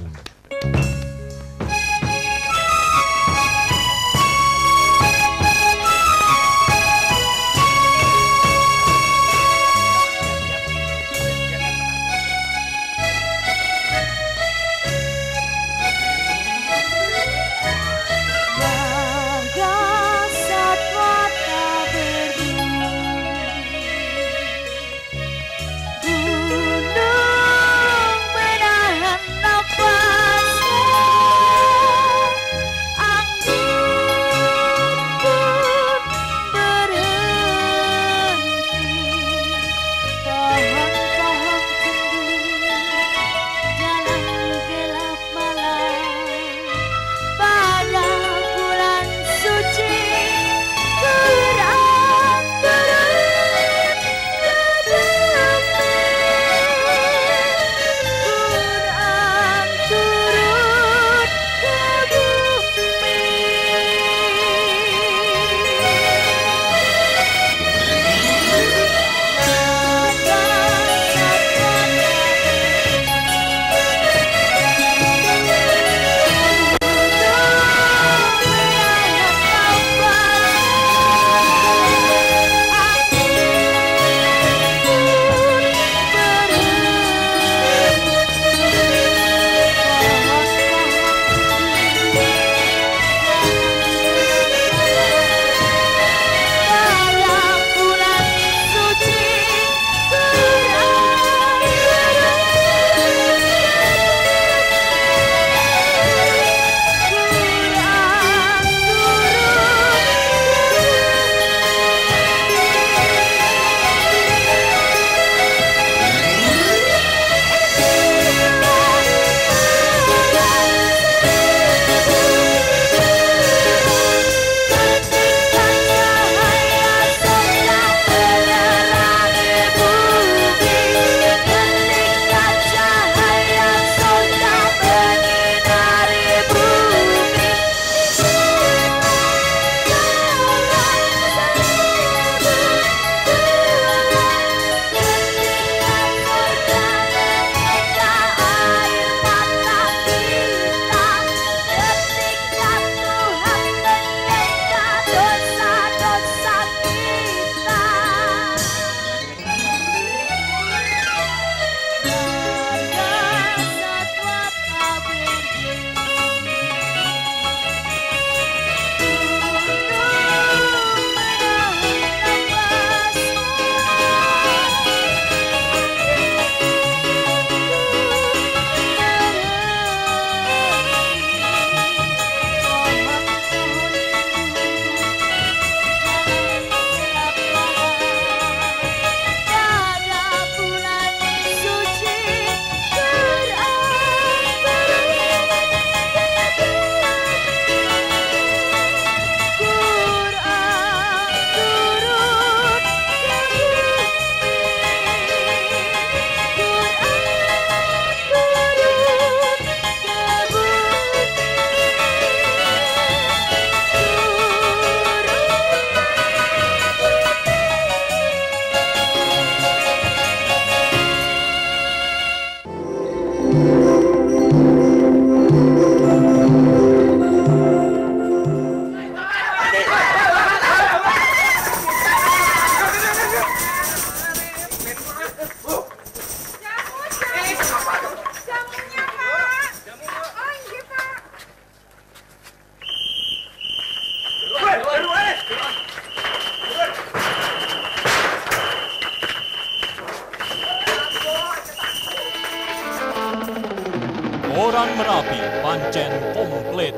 Ijen komplit.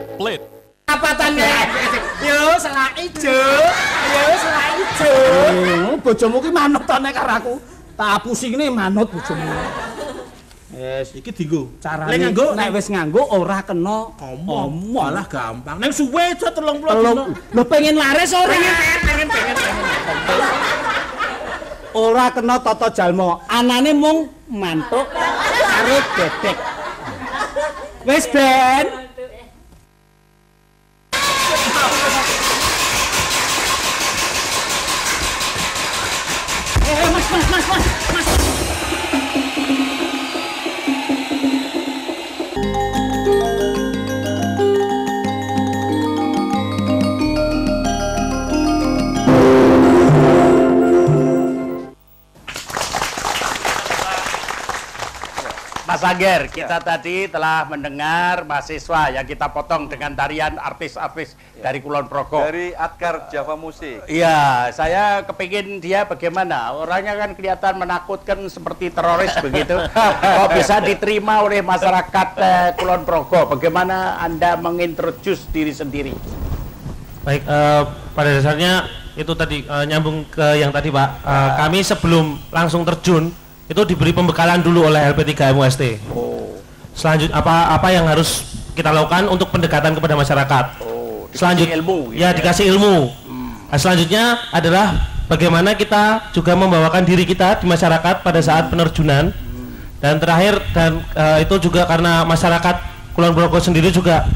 Apa tane? Yo selak ijo. Yo selak ijo. Bojomu ki manut to nek karo aku. Tak pusingne manut bojomu. Wes iki dienggo. Carane nek wis nganggo ora kena omong. Malah gampang. Nek suwe aja 30 dino. Lho pengen laris ora? Pengen. Ora kena tata jalma. Anane mung mantuk karo bebek. Wis Ben. Mas. Mas Angger, kita tadi telah mendengar mahasiswa yang kita potong dengan tarian artis-artis dari Kulon Progo. Dari Adkar Java Musik. Iya, saya kepingin dia bagaimana. Orangnya kan kelihatan menakutkan seperti teroris begitu. Kok bisa diterima oleh masyarakat Kulon Progo? Bagaimana Anda mengintroduce diri sendiri? Baik, pada dasarnya itu tadi nyambung ke yang tadi Pak. Kami sebelum langsung terjun itu diberi pembekalan dulu oleh LP3 MUST. Selanjutnya apa yang harus kita lakukan untuk pendekatan kepada masyarakat. Selanjutnya ilmu. Ya, dikasih ilmu. Nah, selanjutnya adalah bagaimana kita juga membawakan diri kita di masyarakat pada saat penerjunan. Dan terakhir itu juga karena masyarakat Kulon Progo sendiri juga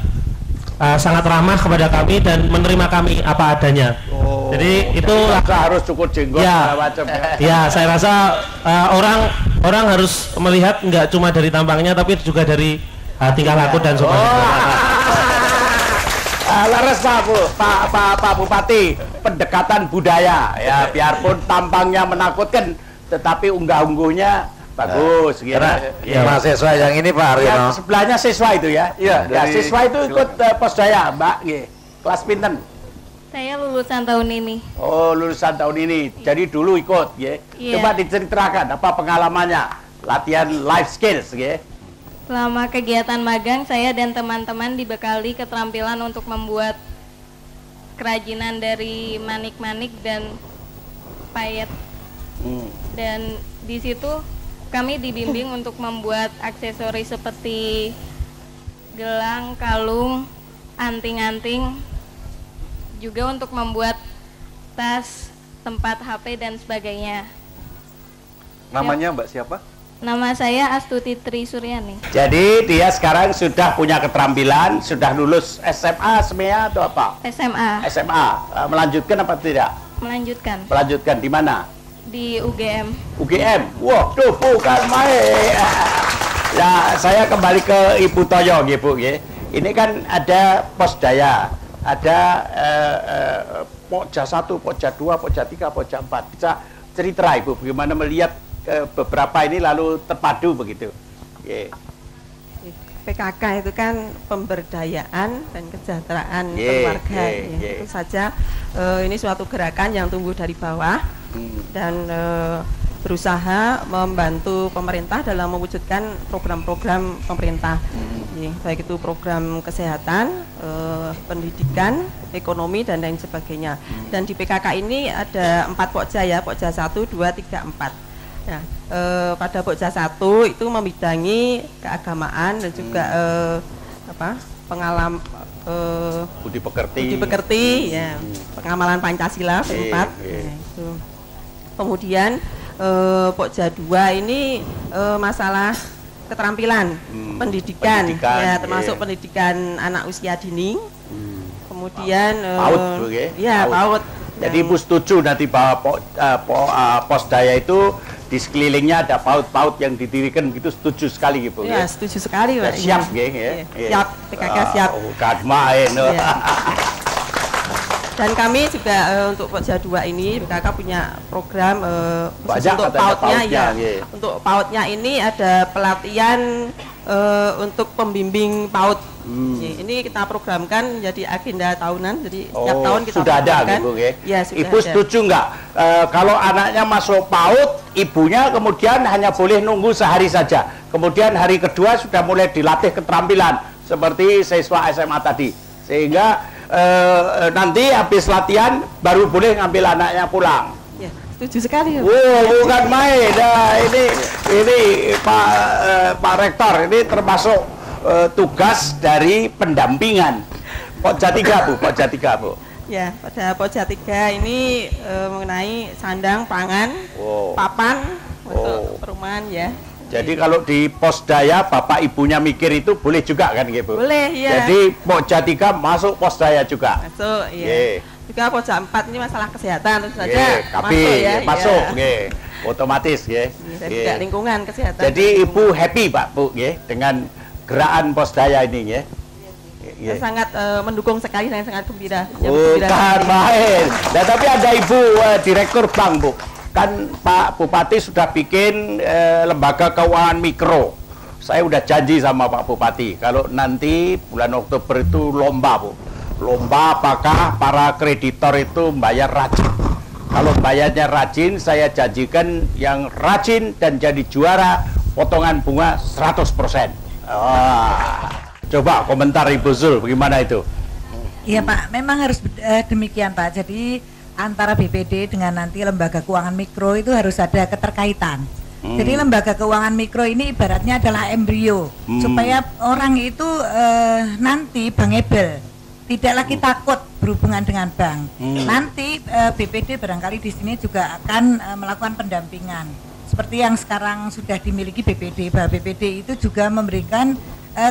sangat ramah kepada kami dan menerima kami apa adanya. Jadi itu harus cukur jenggot ya, macam ya. Saya rasa orang harus melihat nggak cuma dari tampangnya tapi juga dari tingkah laku dan sopan. Laras Pak Bupati, pendekatan budaya ya, biarpun tampangnya menakutkan tetapi unggah-ungguhnya bagus gitu. Ya, mahasiswa yang ini Pak Aryono. Ya, sebelahnya siswa itu ya. Iya, ya, siswa itu ikut posdaya, Mbak. Kelas pinten? Saya lulusan tahun ini. Oh, lulusan tahun ini. Jadi dulu ikut, ya. Iya. Coba diceritakan apa pengalamannya latihan life skills, ya. Selama kegiatan magang, saya dan teman-teman dibekali keterampilan untuk membuat kerajinan dari manik-manik dan payet. Dan di situ kami dibimbing untuk membuat aksesoris seperti gelang, kalung, anting-anting, juga untuk membuat tas, tempat HP dan sebagainya. Namanya Mbak siapa? Nama saya Astuti Tri Suryani. Jadi dia sekarang sudah punya keterampilan, sudah lulus SMA, SMEA atau apa? SMA. SMA. Melanjutkan apa tidak? Melanjutkan. Melanjutkan di mana? Di UGM. UGM. Waduh, bukan main. Ya, saya kembali ke Ibu Toyo, Bu. Ini kan ada posdaya, ada Pokja 1, Pokja 2, Pokja 3, Pokja 4. Bisa cerita Ibu bagaimana melihat beberapa ini lalu terpadu begitu. PKK itu kan pemberdayaan dan kesejahteraan keluarga. Itu saja ini suatu gerakan yang tumbuh dari bawah dan berusaha membantu pemerintah dalam mewujudkan program-program pemerintah, baik itu program kesehatan, pendidikan, ekonomi dan lain sebagainya. Dan di PKK ini ada 4 pokja ya, pokja 1, 2, 3, 4. Nah, pada pokja 1 itu membidangi keagamaan dan juga pengalaman budi pekerti ya, pengamalan Pancasila 4. Itu. Kemudian pokja 2 ini masalah keterampilan pendidikan ya, termasuk pendidikan anak usia dini. Kemudian PAUD, PAUD. Jadi Ibu setuju nanti bahwa posdaya itu di sekelilingnya ada PAUD-PAUD yang didirikan begitu, setuju sekali gitu ya? Setuju sekali Pak. Siap siap, PKK siap. Kan main. Dan kami juga untuk pokja 2 ini PKK punya program khusus untuk PAUD-nya ya. Untuk PAUD-nya ini ada pelatihan untuk pembimbing PAUD. Ini kita programkan jadi agenda tahunan, jadi tiap tahun kita sudah programkan. Ada Bu, ya, sudah Ibu ada. setuju nggak kalau anaknya masuk PAUD, ibunya kemudian hanya boleh nunggu sehari saja, kemudian hari kedua sudah mulai dilatih keterampilan seperti siswa SMA tadi, sehingga nanti habis latihan baru boleh ngambil anaknya pulang. Ya, setuju sekali. Bukan main. Nah, ini Pak Rektor, ini termasuk tugas dari pendampingan Pokja 3 Bu, Pokja 3 Bu. Ya, pada Pokja 3 ini mengenai sandang, pangan, papan untuk perumahan ya. Jadi kalau di Posdaya bapak ibunya mikir itu boleh juga kan gitu? Boleh, ya. Jadi Pokja 3 masuk Posdaya juga. Masuk, iya. Juga Pokja 4 ini masalah kesehatan tentu saja masuk ya. Masuk, otomatis ya. Dan juga lingkungan kesehatan. Jadi Ibu happy Pak Bu dengan gerakan Posdaya ini ya. Saya sangat mendukung sekali dan sangat gembira. Bukan main. Nah, tapi ada Ibu Direktur Bank Bu. Kan Pak Bupati sudah bikin lembaga keuangan mikro. Saya udah janji sama Pak Bupati kalau nanti bulan Oktober itu lomba Bu. Lomba apakah para kreditor itu bayar rajin. Kalau bayarnya rajin, saya janjikan yang rajin dan jadi juara potongan bunga 100%. Coba komentar Ibu Zul, bagaimana itu? Iya Pak, memang harus demikian Pak. Jadi antara BPD dengan nanti lembaga keuangan mikro itu harus ada keterkaitan. Jadi lembaga keuangan mikro ini ibaratnya adalah embrio supaya orang itu nanti bankable, tidak lagi takut berhubungan dengan bank. Nanti BPD barangkali di sini juga akan melakukan pendampingan seperti yang sekarang sudah dimiliki BPD. Bahwa BPD itu juga memberikan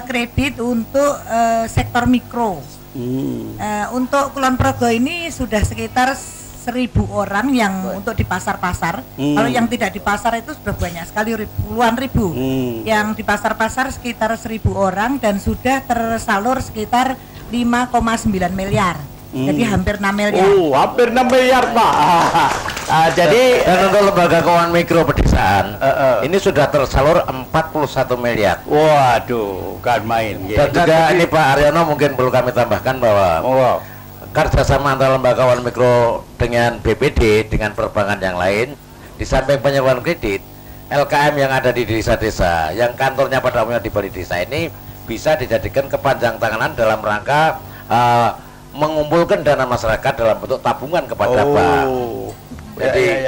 kredit untuk sektor mikro. Untuk Kulon Progo ini sudah sekitar 1.000 orang yang untuk di pasar-pasar. Kalau yang tidak di pasar itu sudah banyak sekali, puluhan ribu. Yang di pasar-pasar sekitar 1.000 orang dan sudah tersalur sekitar 5,9 miliar. Jadi hampir 6 miliar. Hampir 6 miliar Pak. Jadi dan untuk lembaga keuangan mikro pedesaan ini sudah tersalur 41 miliar. Waduh, kan main. Dan juga ini Pak Aryono mungkin perlu kami tambahkan bahwa kerjasama antara lembaga keuangan mikro dengan BPD dengan perbankan yang lain, di samping penyaluran kredit, LKM yang ada di desa-desa, yang kantornya pada umumnya di balai desa ini bisa dijadikan kepanjang tanganan dalam rangka mengumpulkan dana masyarakat dalam bentuk tabungan kepada bank. Jadi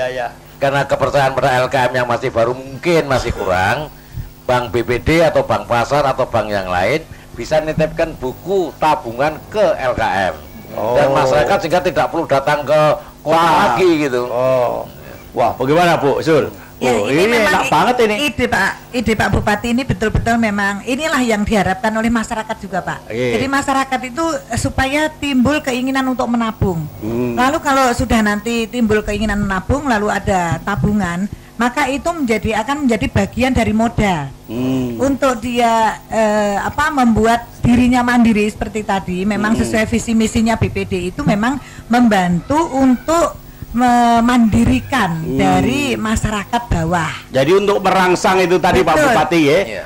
karena kepercayaan pada LKM yang masih baru mungkin masih kurang, bank BPD atau bank pasar atau bank yang lain bisa nitipkan buku tabungan ke LKM dan masyarakat sehingga tidak perlu datang ke kota lagi gitu. Wah, bagaimana Bu Zul? Ya, ini enak banget ini. Ide Pak Bupati ini betul-betul memang inilah yang diharapkan oleh masyarakat juga Pak. Jadi masyarakat itu supaya timbul keinginan untuk menabung. Lalu kalau sudah nanti timbul keinginan menabung lalu ada tabungan, maka itu akan menjadi bagian dari modal untuk dia membuat dirinya mandiri seperti tadi. Memang sesuai visi misinya BPD itu memang membantu untuk memandirikan dari masyarakat bawah. Jadi untuk merangsang itu tadi Pak Bupati ya.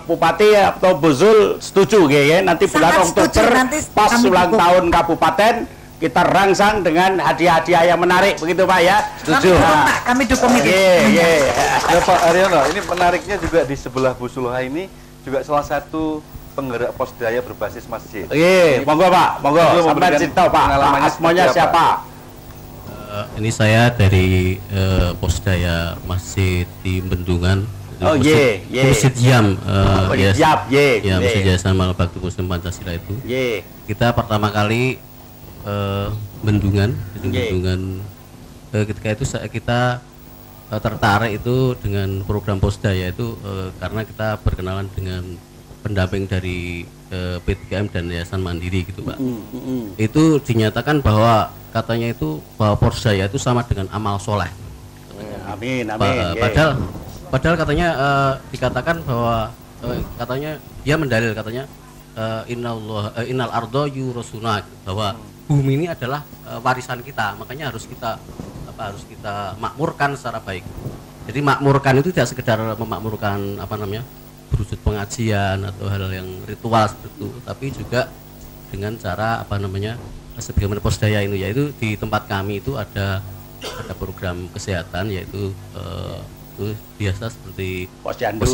Bupati atau Bu Zul setuju ya. Nanti bulan Oktober pas ulang tahun kabupaten kita rangsang dengan hadiah-hadiah yang menarik begitu Pak ya. Setuju. Kami dukung itu. Ya Pak Aryono, ini menariknya juga di sebelah Bu Sulha ini juga salah satu penggerak Posdaya berbasis masjid. Monggo Pak, monggo sampai cerita Pak. Asmanya siapa? Ini saya dari Posdaya Masjid di Bendungan. Masjid Yam, Masjid Yayasan Malbakti Muslim Pancasila itu. Kita pertama kali Bendungan, ketika itu kita tertarik itu dengan program Posdaya itu karena kita berkenalan dengan pendamping dari P3M dan Yayasan Mandiri gitu Pak. Itu dinyatakan bahwa katanya itu bahwa Posdaya itu sama dengan amal soleh. Amin. Padahal katanya dikatakan bahwa katanya dia mendalil katanya innal ardo yurasuna, bahwa bumi ini adalah warisan kita, makanya harus kita makmurkan secara baik. Jadi makmurkan itu tidak sekedar memakmurkan berwujud pengajian atau hal yang ritual seperti itu, tapi juga dengan cara sebagaimana Posdaya ini, yaitu di tempat kami itu ada program kesehatan, yaitu biasa seperti posyandu.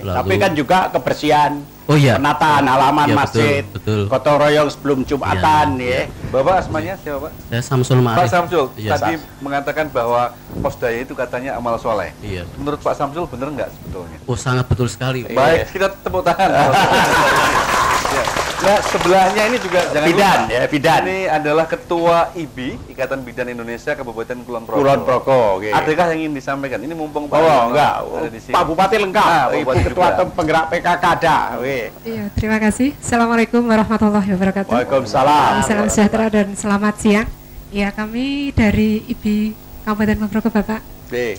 lalu Tapi kan juga kebersihan. Oh iya, penataan halaman ya, masjid, betul. gotong royong sebelum Jumatan, ya. Bapak asmanya siapa, Pak? Saya Samsul Pak Ma'arif. Samsul, Iya. tadi mengatakan bahwa Posdaya itu katanya amal soleh. Iya. Menurut Pak Samsul benar nggak sebetulnya? Oh, sangat betul sekali. Baik, kita tepuk tangan. Ya. Nah, sebelahnya ini juga jangan Bidan, lupa. ya, Bidan. Ini adalah Ketua IBI, Ikatan Bidan Indonesia Kabupaten Kulon Progo. Kulon Progo, oke. Adakah yang ingin disampaikan? Ini mumpung Pak Oh, enggak. ada di sini. Pak Bupati lengkap. Nah, Ibu Bupati Ketua juga. Penggerak PKK ada. Weh. Iya, terima kasih. Assalamualaikum warahmatullahi wabarakatuh. Waalaikumsalam. Salam sejahtera dan selamat siang. Ya, kami dari IBI Kabupaten Kulon Progo, Bapak.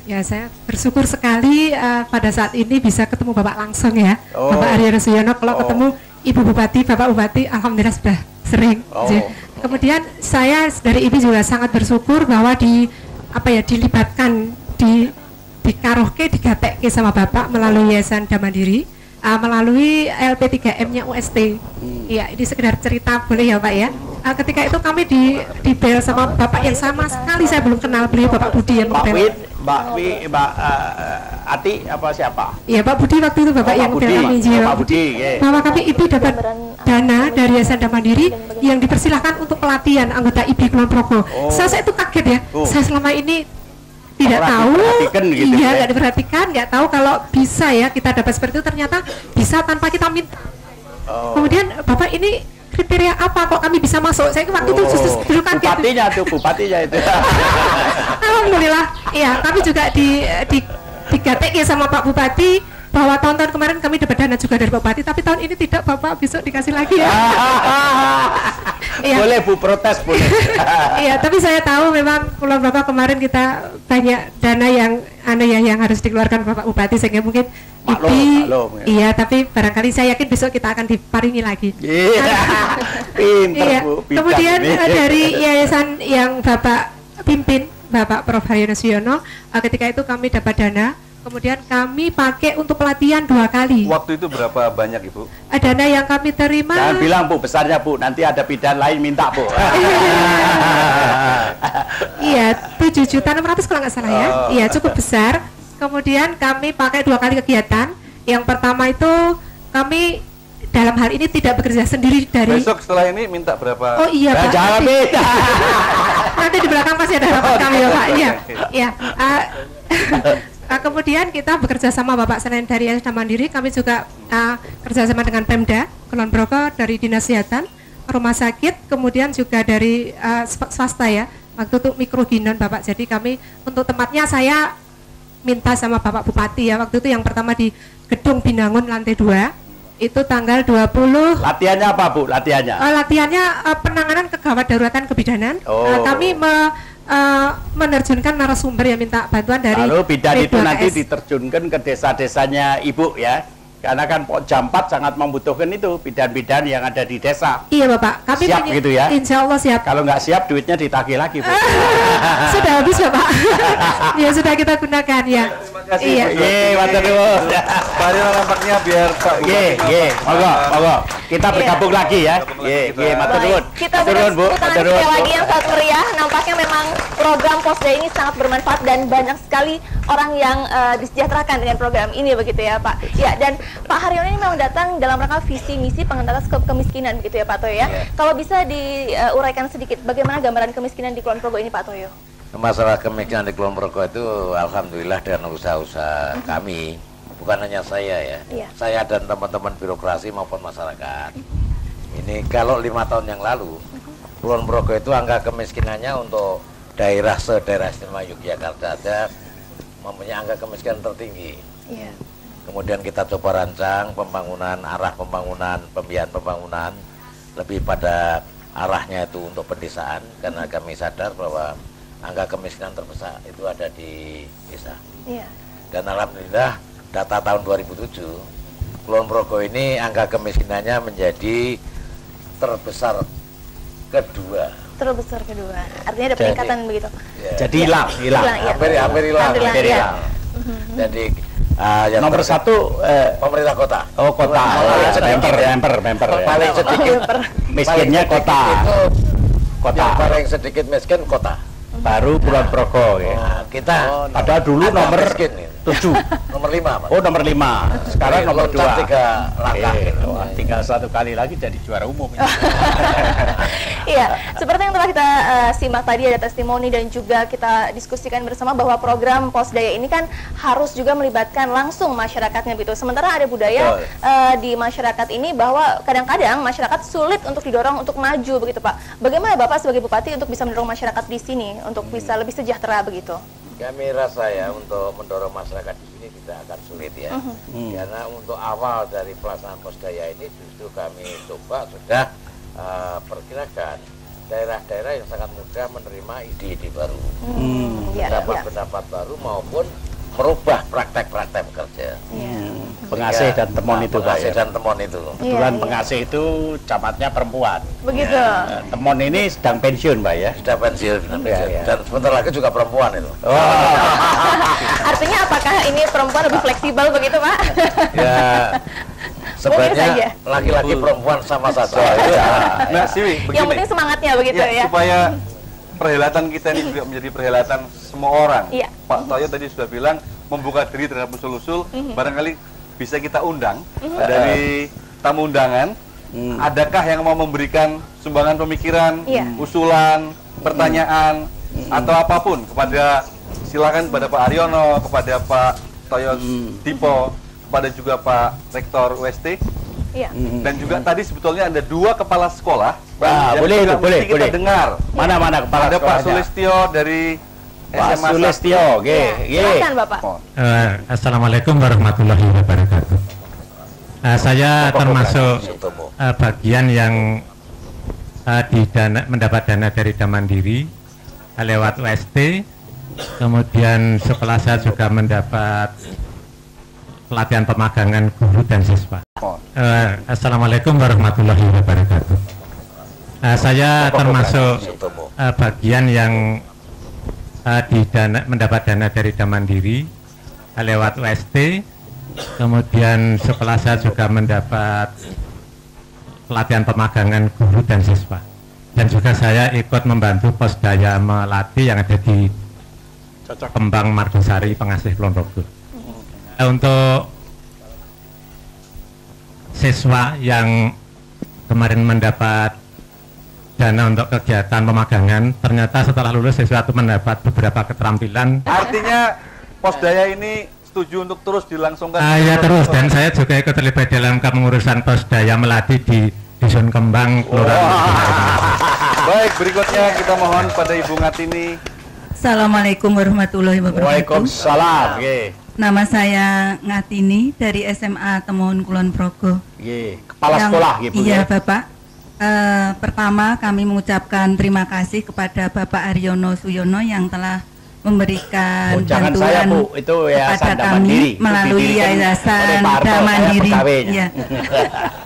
Ya, saya bersyukur sekali pada saat ini bisa ketemu Bapak langsung ya. Oh. Bapak Aryo Suyono. Kalau ketemu Ibu Bupati, Bapak Bupati, alhamdulillah sudah sering. Kemudian saya dari IBI juga sangat bersyukur bahwa dilibatkan di karohke, digatekke sama Bapak melalui Yayasan Damandiri, melalui LP3M-nya UST. Ya, ini sekedar cerita boleh ya Pak ya. Ketika itu kami di bel sama Bapak yang sama sekali saya belum kenal, beliau Bapak Budi yang ngebel. Mbak Ati apa siapa? Iya, Pak Budi waktu itu Bapak yang ngebel kami. Pak Budi, bahwa kami IBI dapat dana dari Yayasan Damandiri yang dipersilahkan untuk pelatihan anggota IBI Kulon Progo. Saya itu kaget ya. Saya selama ini tidak tahu, gitu, iya nggak diperhatikan, nggak tahu kalau bisa ya kita dapat seperti itu, ternyata bisa tanpa kita minta. Kemudian Bapak ini kriteria apa kok kami bisa masuk? Saya waktu itu justru kaget. Bupatinya itu. Alhamdulillah, iya kami juga digatekke sama Pak Bupati bahwa tahun-tahun kemarin kami dapat dana juga dari Pak Bupati, tapi tahun ini tidak, Bapak besok dikasih lagi ya. Boleh Bu, protes boleh. Iya, tapi saya tahu memang Kulon Progo kemarin kita banyak dana yang harus dikeluarkan Bapak Bupati, sehingga mungkin IBI, iya, tapi barangkali saya yakin besok kita akan diparingi lagi. Pinter Bu. Kemudian dari yayasan yang Bapak pimpin, Bapak Prof. Haryono Suyono, ketika itu kami dapat dana. Kemudian kami pakai untuk pelatihan 2 kali. Waktu itu berapa banyak Ibu? Dana yang kami terima. Jangan bilang Bu besarnya Bu, nanti ada bidan lain minta Bu. Iya, 7.600.000 kalau nggak salah ya. Iya, cukup besar. Kemudian kami pakai 2 kali kegiatan. Yang pertama itu kami dalam hal ini tidak bekerja sendiri dari. Besok setelah ini minta berapa? Oh iya Pak. Jangan beda. Nanti di belakang pasti ada rapat kami ya Pak. Iya. Iya. Kemudian kita bekerja sama Bapak selain dari Yayasan Mandiri, kami juga kerjasama dengan Pemda Kulon Progo, dari Dinas Kesehatan, Rumah Sakit, kemudian juga dari swasta ya, waktu itu Mikroginon Bapak. Jadi kami untuk tempatnya saya minta sama Bapak Bupati ya, waktu itu yang pertama di Gedung Binangun lantai 2, itu tanggal 20. Latihannya apa Bu? Latihannya? Latihannya penanganan kegawat daruratan kebidanan. Kami menerjunkan narasumber yang minta bantuan dari. Lalu bidan itu P2KS. nanti diterjunkan ke desa-desanya Ibu ya, karena kan jam 4 sangat membutuhkan itu bidan-bidan yang ada di desa. Iya Bapak, kami siap gitu ya? Insya Allah siap. Kalau nggak siap duitnya ditagih lagi Bu. Sudah habis Bapak. Ya sudah kita gunakan ya. Iya. Wajar dulu. Mari nampaknya biar Pak Bupati. Monggo. Kita bergabung lagi ya. Matur nuwun. Kita bertepuk tangan sekali lagi yang sangat meriah. Nampaknya memang program Posdaya ini sangat bermanfaat dan banyak sekali orang yang disejahterakan dengan program ini begitu ya Pak. Ya, dan Pak Haryono ini memang datang dalam rangka visi misi pengentasan kemiskinan begitu ya Pak Toyo ya. Kalau bisa diuraikan sedikit bagaimana gambaran kemiskinan di Kulon Progo ini Pak Toyo? Masalah kemiskinan di Kulon Progo itu alhamdulillah dengan usaha-usaha kami, bukan hanya saya ya, saya dan teman-teman birokrasi maupun masyarakat. Ini kalau 5 tahun yang lalu Kulon Progo itu angka kemiskinannya untuk daerah se-daerah istimewa Yogyakarta ada mempunyai angka kemiskinan tertinggi. Kemudian kita coba rancang arah pembangunan, pembiayaan pembangunan lebih pada arahnya itu untuk pedesaan, karena kami sadar bahwa angka kemiskinan terbesar itu ada di desa. Dan alhamdulillah data tahun 2007 Kulon Progo ini angka kemiskinannya menjadi terbesar kedua. Artinya ada peningkatan begitu. Jadi hilang. Hampir hilang. Jadi yang nomor 1 pemerintah kota. Kota. Member. Paling sedikit miskinnya kota. Yang paling sedikit miskin kota. Baru Kulon Progo ya. Kita padahal dulu nomor miskin, 7. Nomor 5, Pak. Oh, nomor 5. Sekarang nomor 2. 3 langkah. Tinggal 1 kali lagi jadi juara umum. Iya, seperti yang telah kita simak tadi, ada testimoni dan juga kita diskusikan bersama bahwa program Posdaya ini kan harus juga melibatkan langsung masyarakatnya gitu. Sementara ada budaya di masyarakat ini bahwa kadang-kadang masyarakat sulit untuk didorong untuk maju begitu, Pak. Bagaimana Bapak sebagai Bupati untuk bisa mendorong masyarakat di sini untuk bisa lebih sejahtera begitu? Kami rasa ya untuk mendorong masyarakat di sini tidak akan sulit ya. Karena untuk awal dari pelaksanaan Posdaya ini justru kami coba sudah perkirakan daerah-daerah yang sangat mudah menerima ide-ide baru, pendapat-pendapat baru maupun merubah praktek-praktek kerja. Pengasih dan temon itu, Pak. Pengasih dan temon itu. Kebetulan pengasih itu camatnya perempuan. Begitu. Temon ini sedang pensiun, Pak ya. Sudah pensiun, dan sebentar lagi juga perempuan itu. Artinya apakah ini perempuan lebih fleksibel begitu, Pak? Ya, sebenarnya laki-laki perempuan sama saja. Nah, Siwi, begini. Yang penting semangatnya begitu ya. Supaya perhelatan kita ini juga menjadi perhelatan semua orang. Pak Toyo tadi sudah bilang membuka diri terhadap usul-usul, barangkali bisa kita undang dari tamu undangan. Adakah yang mau memberikan sumbangan pemikiran, usulan, pertanyaan, atau apapun kepada, silakan kepada Pak Aryono, kepada Pak Toyo Dipo, kepada juga Pak Rektor UST. Dan juga tadi sebetulnya ada 2 kepala sekolah. Boleh kita dengar. Mana kepala ada sekolahnya? Pak Sulistyo dari Pak SMA Sulistyo, silakan Bapak. Assalamualaikum warahmatullahi wabarakatuh. Saya termasuk bagian yang mendapat dana dari Mandiri lewat UST. Kemudian setelah saya juga mendapat pelatihan pemagangan guru dan siswa. Assalamualaikum warahmatullahi wabarakatuh. Saya termasuk bagian yang mendapat dana dari Mandiri lewat UST. Kemudian setelah saya juga mendapat pelatihan pemagangan guru dan siswa. Dan juga saya ikut membantu Posdaya Melati yang ada di Kembang Margosari, Pengasih Kulon Progo. Untuk siswa yang kemarin mendapat dana untuk kegiatan pemagangan, ternyata setelah lulus siswa itu mendapat beberapa keterampilan. Artinya Posdaya ini setuju untuk terus dilangsungkan? Ya terus, dan saya juga ikut terlibat dalam kepengurusan Posdaya Melati di Dusun Kembang, Kelurahan. Baik, berikutnya kita mohon pada Ibu Ngatini. Assalamualaikum warahmatullahi wabarakatuh. Waalaikumsalam. Nama saya Ngatini dari SMA Temon Kulon Progo. Kepala sekolah gitu. Iya, Bapak. Pertama kami mengucapkan terima kasih kepada Bapak Aryono Suyono yang telah memberikan bantuan itu kepada kami melalui Yayasan Mandiri. Ya.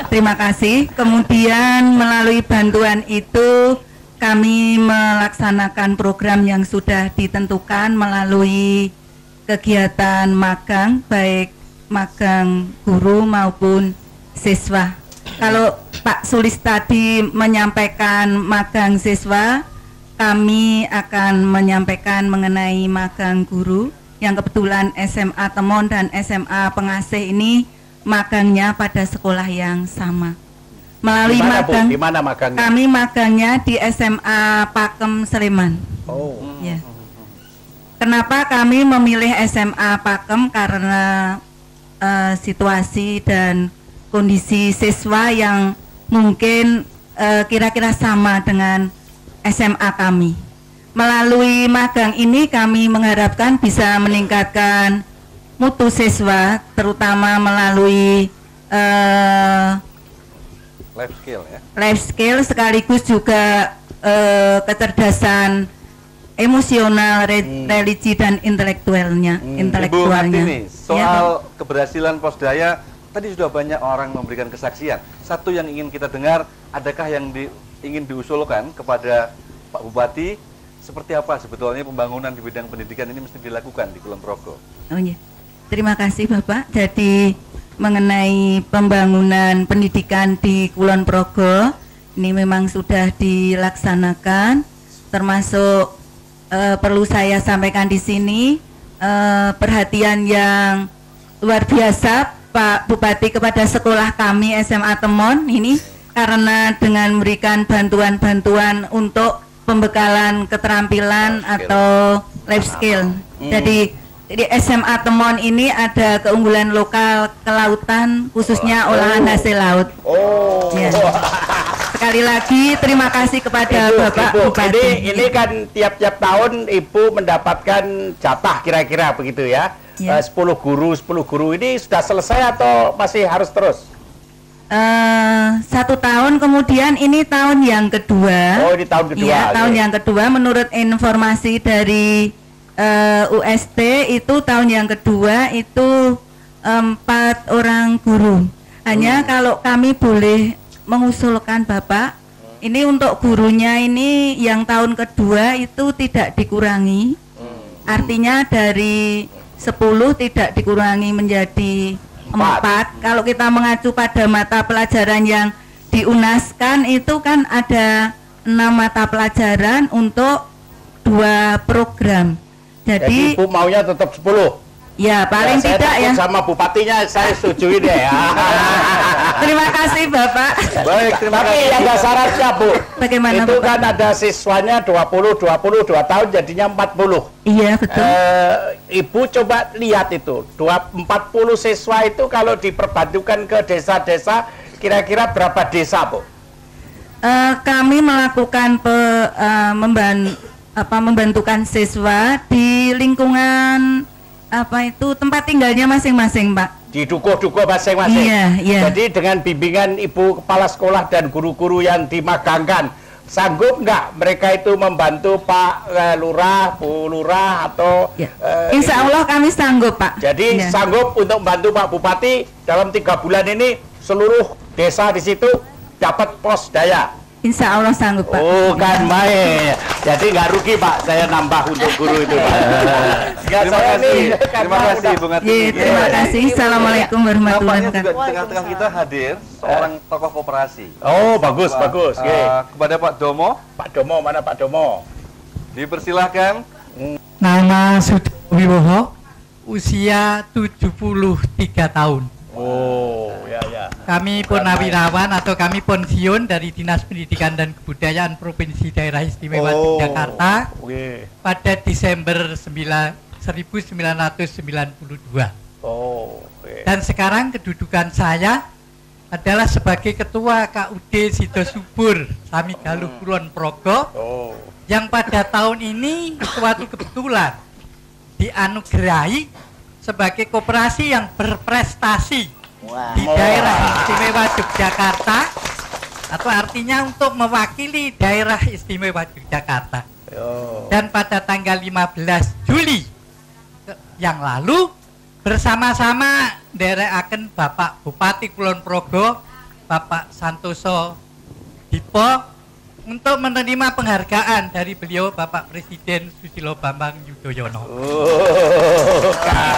Terima kasih. Kemudian melalui bantuan itu kami melaksanakan program yang sudah ditentukan melalui kegiatan magang, baik magang guru maupun siswa. Kalau Pak Sulis tadi menyampaikan magang siswa, kami akan menyampaikan mengenai magang guru yang kebetulan SMA Temon dan SMA Pengasih ini magangnya pada sekolah yang sama. Melalui magang, di mana magangnya? Kami magangnya di SMA Pakem Sleman. Ya. Kenapa kami memilih SMA Pakem? Karena situasi dan kondisi siswa yang mungkin kira-kira sama dengan SMA kami. Melalui magang ini kami mengharapkan bisa meningkatkan mutu siswa, terutama melalui life skill sekaligus juga kecerdasan emosional, religi dan intelektualnya. Ibu Ngatini, soal keberhasilan Posdaya tadi sudah banyak orang memberikan kesaksian. Satu yang ingin kita dengar, adakah yang ingin diusulkan kepada Pak Bupati, seperti apa sebetulnya pembangunan di bidang pendidikan ini mesti dilakukan di Kulon Progo? Oh iya, terima kasih Bapak. Jadi mengenai pembangunan pendidikan di Kulon Progo ini memang sudah dilaksanakan, termasuk perlu saya sampaikan di sini perhatian yang luar biasa Pak Bupati kepada sekolah kami SMA Temon ini, karena dengan memberikan bantuan-bantuan untuk pembekalan keterampilan atau life skill. Jadi SMA Temon ini ada keunggulan lokal kelautan, khususnya olahan hasil laut. Ya. Sekali lagi terima kasih kepada Bapak Bupati. Ini kan tiap-tiap tahun Ibu mendapatkan jatah kira-kira begitu ya. 10 guru ini sudah selesai atau masih harus terus? 1 tahun, kemudian ini tahun yang kedua. Oh, ini tahun kedua. Iya, tahun yang kedua. Menurut informasi dari UST itu tahun yang kedua itu 4 orang guru. Hanya kalau kami boleh mengusulkan Bapak, ini untuk gurunya ini yang tahun kedua itu tidak dikurangi. Artinya dari 10 tidak dikurangi menjadi 4. Kalau kita mengacu pada mata pelajaran yang diunaskan itu kan ada 6 mata pelajaran untuk 2 program. Jadi Ibu maunya tetap 10. Ya paling saya tidak ya. Sama bupatinya saya setujui deh ya. Terima kasih Bapak. Baik, terima kasih. Tapi ada syaratnya Bu. Bagaimana itu Bapak? Kan ada siswanya 22 tahun jadinya 40. Iya betul. Ibu coba lihat itu 40 siswa itu kalau diperbantukan ke desa-desa kira-kira berapa desa Bu? Kami melakukan membantukan siswa di lingkungan tempat tinggalnya masing-masing Pak. Di dukuh-dukuh masing-masing. Iya. Jadi dengan bimbingan Ibu Kepala Sekolah dan guru-guru yang dimagangkan, sanggup nggak mereka itu membantu Pak Lurah, Bu Lurah atau Insya Allah kami sanggup Pak. Jadi sanggup untuk membantu Pak Bupati dalam 3 bulan ini seluruh desa di situ dapat pos daya. Insya Allah sanggup Pak. Oh kan main. Jadi nggak rugi Pak, saya nambah untuk guru itu Pak. Terima kasih. Terima kasih Bung Ati. Terima kasih. Assalamualaikum warahmatullahi wabarakatuh. wabarakatuh. Di tengah-tengah kita hadir seorang tokoh koperasi. Oh bagus. Kepada Pak Domo. Pak Domo, mana Pak Domo? Dipersilahkan. Nama Sudowo Wibowo, usia 73 tahun. Oh, ya. Kami Purnawirawan atau kami pensiun dari Dinas Pendidikan dan Kebudayaan Provinsi Daerah Istimewa Yogyakarta pada Desember 1992. Dan sekarang kedudukan saya adalah sebagai Ketua KUD Sidosubur Samigaluh Kulon Progo yang pada tahun ini suatu kebetulan dianugerahi sebagai koperasi yang berprestasi di daerah istimewa Yogyakarta, atau artinya untuk mewakili daerah istimewa Yogyakarta. Dan pada tanggal 15 Juli yang lalu bersama-sama nderekaken Bapak Bupati Kulon Progo, Bapak Santoso Dipo, untuk menerima penghargaan dari beliau Bapak Presiden Susilo Bambang Yudhoyono.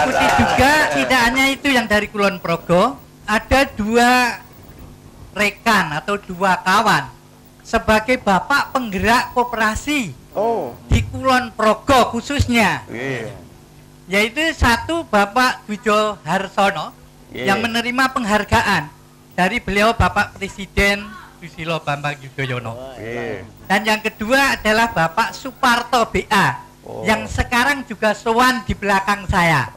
Ikuti juga tidak hanya itu yang dari Kulon Progo, ada 2 rekan atau 2 kawan sebagai Bapak penggerak koperasi di Kulon Progo khususnya. Yaitu satu Bapak Dujo Harsono yang menerima penghargaan dari beliau Bapak Presiden Susilo Bambang Yudhoyono. Dan yang kedua adalah Bapak Suparto BA yang sekarang juga sowan di belakang saya.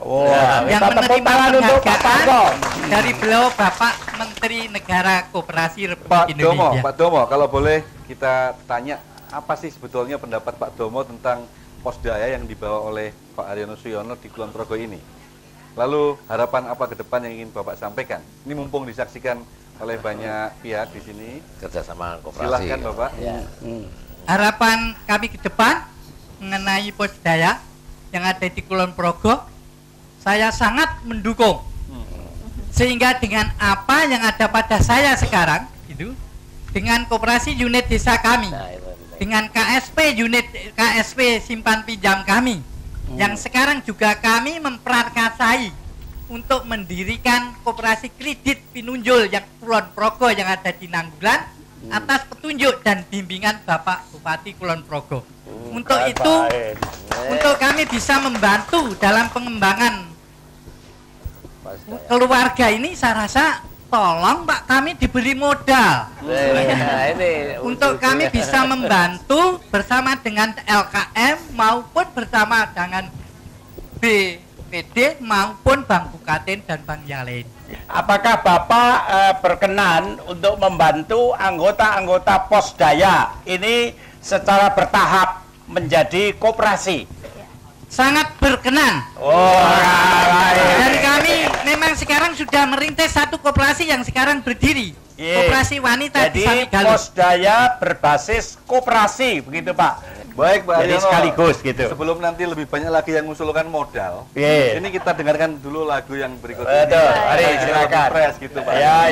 Yang menerima penghargaan dari beliau Bapak Menteri Negara Koperasi Republik Indonesia. Pak Domo, kalau boleh kita tanya, apa sih sebetulnya pendapat Pak Domo tentang pos daya yang dibawa oleh Pak Haryono Suyono di Kulon Progo ini? Lalu harapan apa ke depan yang ingin Bapak sampaikan? Ini mumpung disaksikan oleh banyak pihak di sini. Kerjasama koperasi. Silahkan Bapak. Harapan kami ke depan mengenai pos daya yang ada di Kulon Progo, saya sangat mendukung. Sehingga dengan apa yang ada pada saya sekarang, itu dengan koperasi unit desa kami, dengan KSP simpan pinjam kami, yang sekarang juga kami memprakarsai untuk mendirikan koperasi kredit pinunjul yang Kulon Progo yang ada di Nanggulan atas petunjuk dan bimbingan Bapak Bupati Kulon Progo. Untuk itu untuk kami bisa membantu dalam pengembangan keluarga ini, saya rasa tolong Pak kami diberi modal. Untuk kami bisa membantu bersama dengan LKM maupun bersama dengan BPD maupun Bank Bukatin dan Bank Yalin. Apakah Bapak berkenan untuk membantu anggota-anggota Posdaya ini secara bertahap menjadi koperasi? Sangat berkenan. Dan kami memang sekarang sudah merintis satu koperasi yang sekarang berdiri. Koperasi wanita di Samigaluh. Jadi Posdaya berbasis koperasi, begitu Pak? Baik Pak Jadi Aryono, sekaligus gitu. Sebelum nanti lebih banyak lagi yang mengusulkan modal, Iya. ini kita dengarkan dulu lagu yang berikut ini. Betul, mari silakan. Fresh gitu Pak. Ya.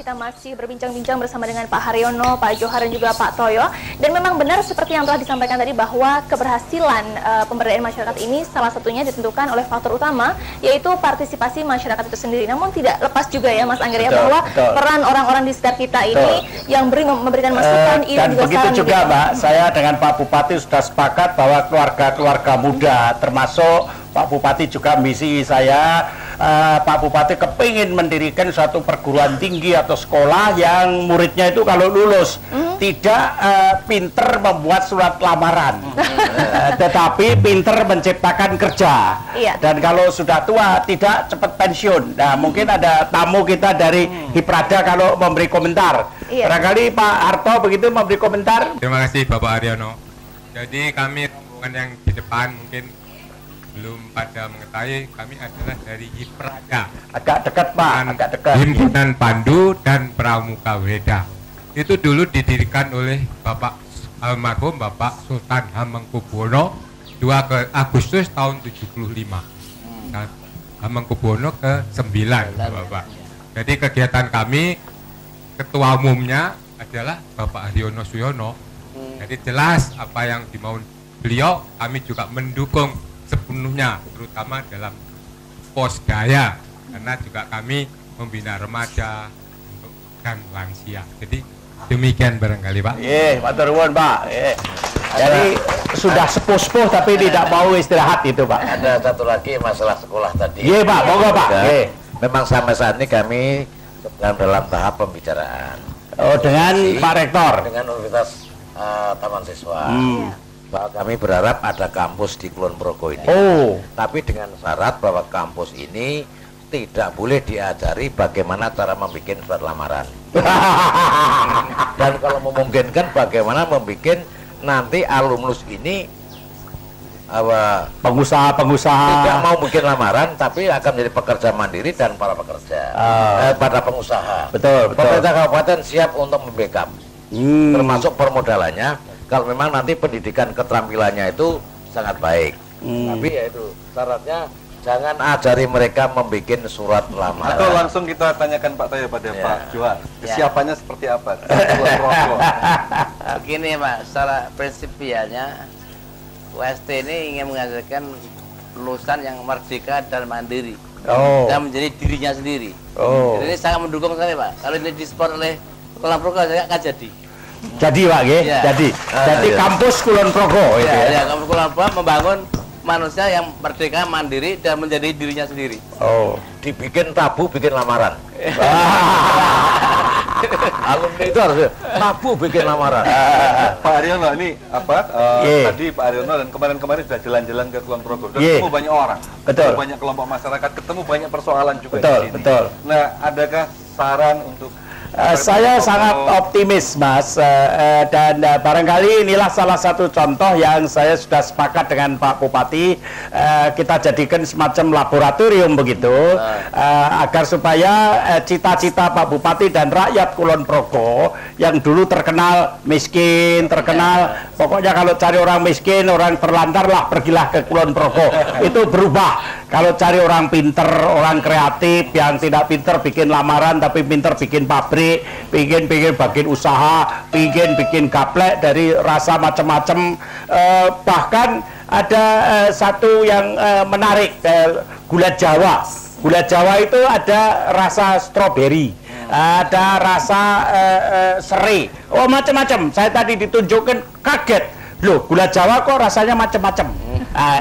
kita masih berbincang-bincang bersama dengan Pak Haryono, Pak Johar, dan juga Pak Toyo. Dan memang benar seperti yang telah disampaikan tadi bahwa keberhasilan pemberdayaan masyarakat ini salah satunya ditentukan oleh faktor utama, yaitu partisipasi masyarakat itu sendiri. Namun tidak lepas juga ya Mas Angger ya, bahwa peran orang-orang di sekitar kita ini yang memberikan masukan, dan juga begitu saran juga Mbak, saya dengan Pak Bupati sudah sepakat bahwa keluarga-keluarga muda, termasuk Pak Bupati juga misi saya, Pak Bupati kepingin mendirikan suatu perguruan tinggi atau sekolah yang muridnya itu kalau lulus tidak pinter membuat surat lamaran, tetapi pinter menciptakan kerja. Iya. Dan kalau sudah tua tidak cepat pensiun. Nah, mungkin ada tamu kita dari Hiprada kalau memberi komentar. Iya. Barangkali Pak Harto begitu memberi komentar. Terima kasih Bapak Aryono. Jadi kami rombongan yang di depan mungkin belum pada mengetahui kami adalah dari Hiprada. Agak dekat Pak, agak dekat. Himpunan Pandu dan Pramuka Weda. Itu dulu didirikan oleh Bapak almarhum Bapak Sultan Hamengkubuwono 2 Agustus tahun 75. Nah, Hamengkubuwono ke-9 Bapak. Jadi kegiatan kami ketua umumnya adalah Bapak Haryono Suyono. Jadi jelas apa yang dimau beliau, kami juga mendukung sepenuhnya, terutama dalam pos daya, karena juga kami membina remaja dan lansia. Jadi demikian barangkali Pak. Matur nuwun Pak. Jadi sudah sepuh-sepuh tapi tidak mau istirahat itu Pak. Ada satu lagi masalah sekolah tadi. Iya Pak, monggo Pak. Memang sampai saat ini kami dalam tahap pembicaraan. Oh, dengan Pak Rektor. Dengan Universitas Taman Siswa. Bahwa kami berharap ada kampus di Kulon Progo ini. Tapi dengan syarat bahwa kampus ini tidak boleh diajari bagaimana cara membuat surat lamaran. Dan kalau memungkinkan bagaimana membuat nanti alumnus ini pengusaha tidak mau bikin lamaran tapi akan menjadi pekerja mandiri dan para pekerja pada pengusaha. Betul. Pemerintah kabupaten siap untuk membackup, termasuk permodalannya kalau memang nanti pendidikan keterampilannya itu sangat baik. Tapi ya itu syaratnya jangan ajari mereka membuat surat lamaran. Atau langsung kita tanyakan Pak Toyo pada Pak Johan, kesiapannya seperti apa? Begini Pak, secara prinsipilnya UST ini ingin menghasilkan lulusan yang merdeka dan mandiri dan menjadi dirinya sendiri. Jadi ini sangat mendukung sekali Pak. Kalau ini disupport oleh Kulon Progo saya akan jadi. Jadi Pak, jadi kampus Kulon Progo. Kampus Kulon Progo membangun manusia yang merdeka, mandiri dan menjadi dirinya sendiri. Dibikin tabu, bikin lamaran. Alumni itu harus tabu bikin lamaran. Pak Haryono ini tadi Pak Haryono dan kemarin-kemarin sudah jalan-jalan ke Kulon Progo dan ketemu banyak orang, ketemu banyak kelompok masyarakat, ketemu banyak persoalan juga di sini. Nah, adakah saran untuk saya sangat optimis Mas, dan barangkali inilah salah satu contoh yang saya sudah sepakat dengan Pak Bupati, kita jadikan semacam laboratorium begitu, agar supaya cita-cita Pak Bupati dan rakyat Kulon Progo yang dulu terkenal miskin, pokoknya kalau cari orang miskin, orang terlantar lah pergilah ke Kulon Progo, itu berubah. Kalau cari orang pinter, orang kreatif, yang tidak pinter bikin lamaran tapi pinter bikin pabrik, bikin usaha, bikin gaplek dari rasa macam-macam. Bahkan ada satu yang menarik, gula Jawa. Gula Jawa itu ada rasa stroberi, ada rasa serai, macam-macam. Saya tadi ditunjukkan kaget, loh gula Jawa kok rasanya macam-macam.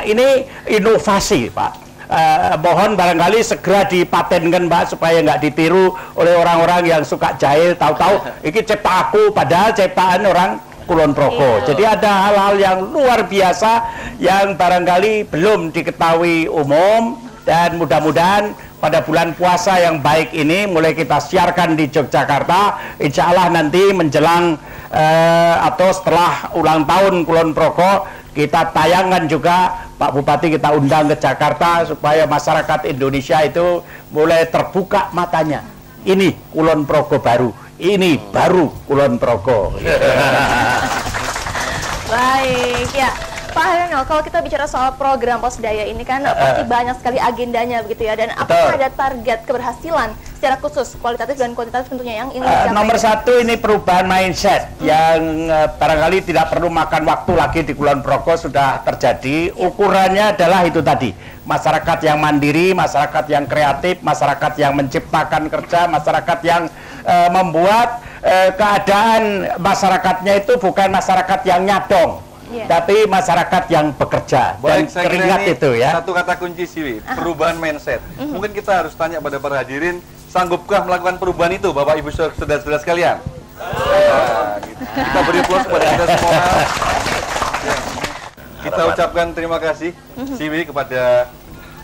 Ini inovasi Pak. Mohon barangkali segera dipatenkan Pak supaya nggak ditiru oleh orang-orang yang suka jahil, tahu-tahu ini ciptaku padahal ciptaan orang Kulon Progo. Jadi ada hal-hal yang luar biasa yang barangkali belum diketahui umum, dan mudah-mudahan pada bulan puasa yang baik ini mulai kita siarkan di Yogyakarta. Insya Allah nanti menjelang atau setelah ulang tahun Kulon Progo kita tayangkan juga, Pak Bupati kita undang ke Jakarta supaya masyarakat Indonesia itu mulai terbuka matanya. Ini Kulon Progo baru, ini baru Kulon Progo. Baik, ya Pak Haryono, kalau kita bicara soal program Posdaya ini kan pasti banyak sekali agendanya begitu ya, dan apakah ada target keberhasilan secara khusus, kualitatif dan kuantitatif tentunya yang ingin dicapai? Nomor satu ini perubahan mindset yang barangkali tidak perlu makan waktu lagi di Kulon Progo sudah terjadi. Ukurannya adalah itu tadi, masyarakat yang mandiri, masyarakat yang kreatif, masyarakat yang menciptakan kerja, masyarakat yang membuat keadaan masyarakatnya itu bukan masyarakat yang nyadong, tapi masyarakat yang bekerja. Baik, dan keringat itu ya. Satu kata kunci sih, perubahan mindset. Mungkin kita harus tanya pada para hadirin, sanggupkah melakukan perubahan itu Bapak Ibu saudara-saudara sekalian? Nah, gitu. Kita beri aplaus kepada kita semua. Ya. Kita ucapkan terima kasih Siwi kepada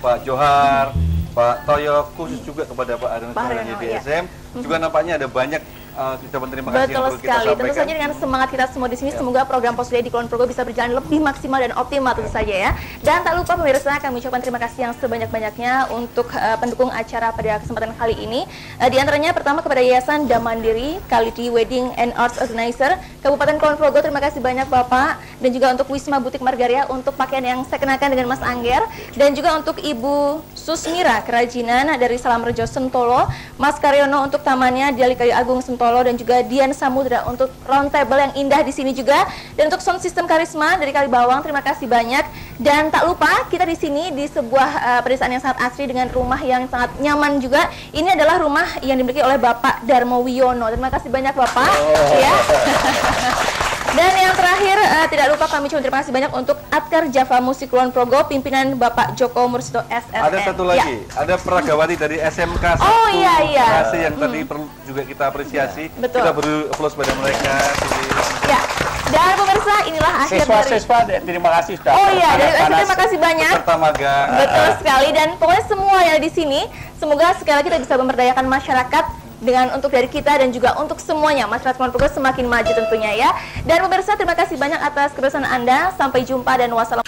Pak Johar, Pak Toyo, khusus juga kepada Pak Aryono dari DSM. Juga nampaknya ada banyak ucapan terima kasih yang perlu kita sampaikan. Tentu saja dengan semangat kita semua di sini, semoga program Posday di Kulon Progo bisa berjalan lebih maksimal dan optimal tentu saja ya. Dan tak lupa pemirsa, kami ucapkan terima kasih yang sebanyak-banyaknya untuk pendukung acara pada kesempatan kali ini. Di antaranya pertama kepada Yayasan Damandiri, Quality Wedding and Arts Organizer, Kabupaten Kulon Progo, terima kasih banyak Bapak. Dan juga untuk Wisma Butik Margaria untuk pakaian yang saya kenakan dengan Mas Angger. Dan juga untuk Ibu Susmira Kerajinan dari Salamrejo Sentolo, Mas Karyono untuk tamannya di Kayu Agung Sentolo, dan juga Dian Samudra untuk round table yang indah di sini juga, dan untuk sound system Karisma dari Kalibawang, terima kasih banyak. Dan tak lupa kita di sini di sebuah pedesaan yang sangat asri dengan rumah yang sangat nyaman juga. Ini adalah rumah yang dimiliki oleh Bapak Darmo Wiono. Terima kasih banyak Bapak. Ya. Dan yang terakhir, tidak lupa kami ucapkan terima kasih banyak untuk Atkar Java Musik Kulon Progo, pimpinan Bapak Joko Mursito SSN. Ada satu lagi, ada Peragawati dari SMK 1 Bekasi yang tadi perlu juga kita apresiasi. Betul. Kita beri aplaus pada mereka. Ya. Dan pemirsa, inilah akhir Siswa-siswa terima kasih sudah. Oh iya, dari UST terima kasih banyak. Serta magang. Betul sekali, dan pokoknya semua yang di sini, semoga sekali lagi kita bisa memberdayakan masyarakat dengan untuk dari kita dan juga untuk semuanya, masyarakat Kulon Progo semakin maju tentunya ya. Dan pemirsa, terima kasih banyak atas kebersamaan Anda. Sampai jumpa dan wassalam.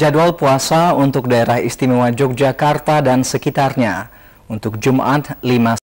Jadwal puasa untuk daerah istimewa Yogyakarta dan sekitarnya untuk Jumat 5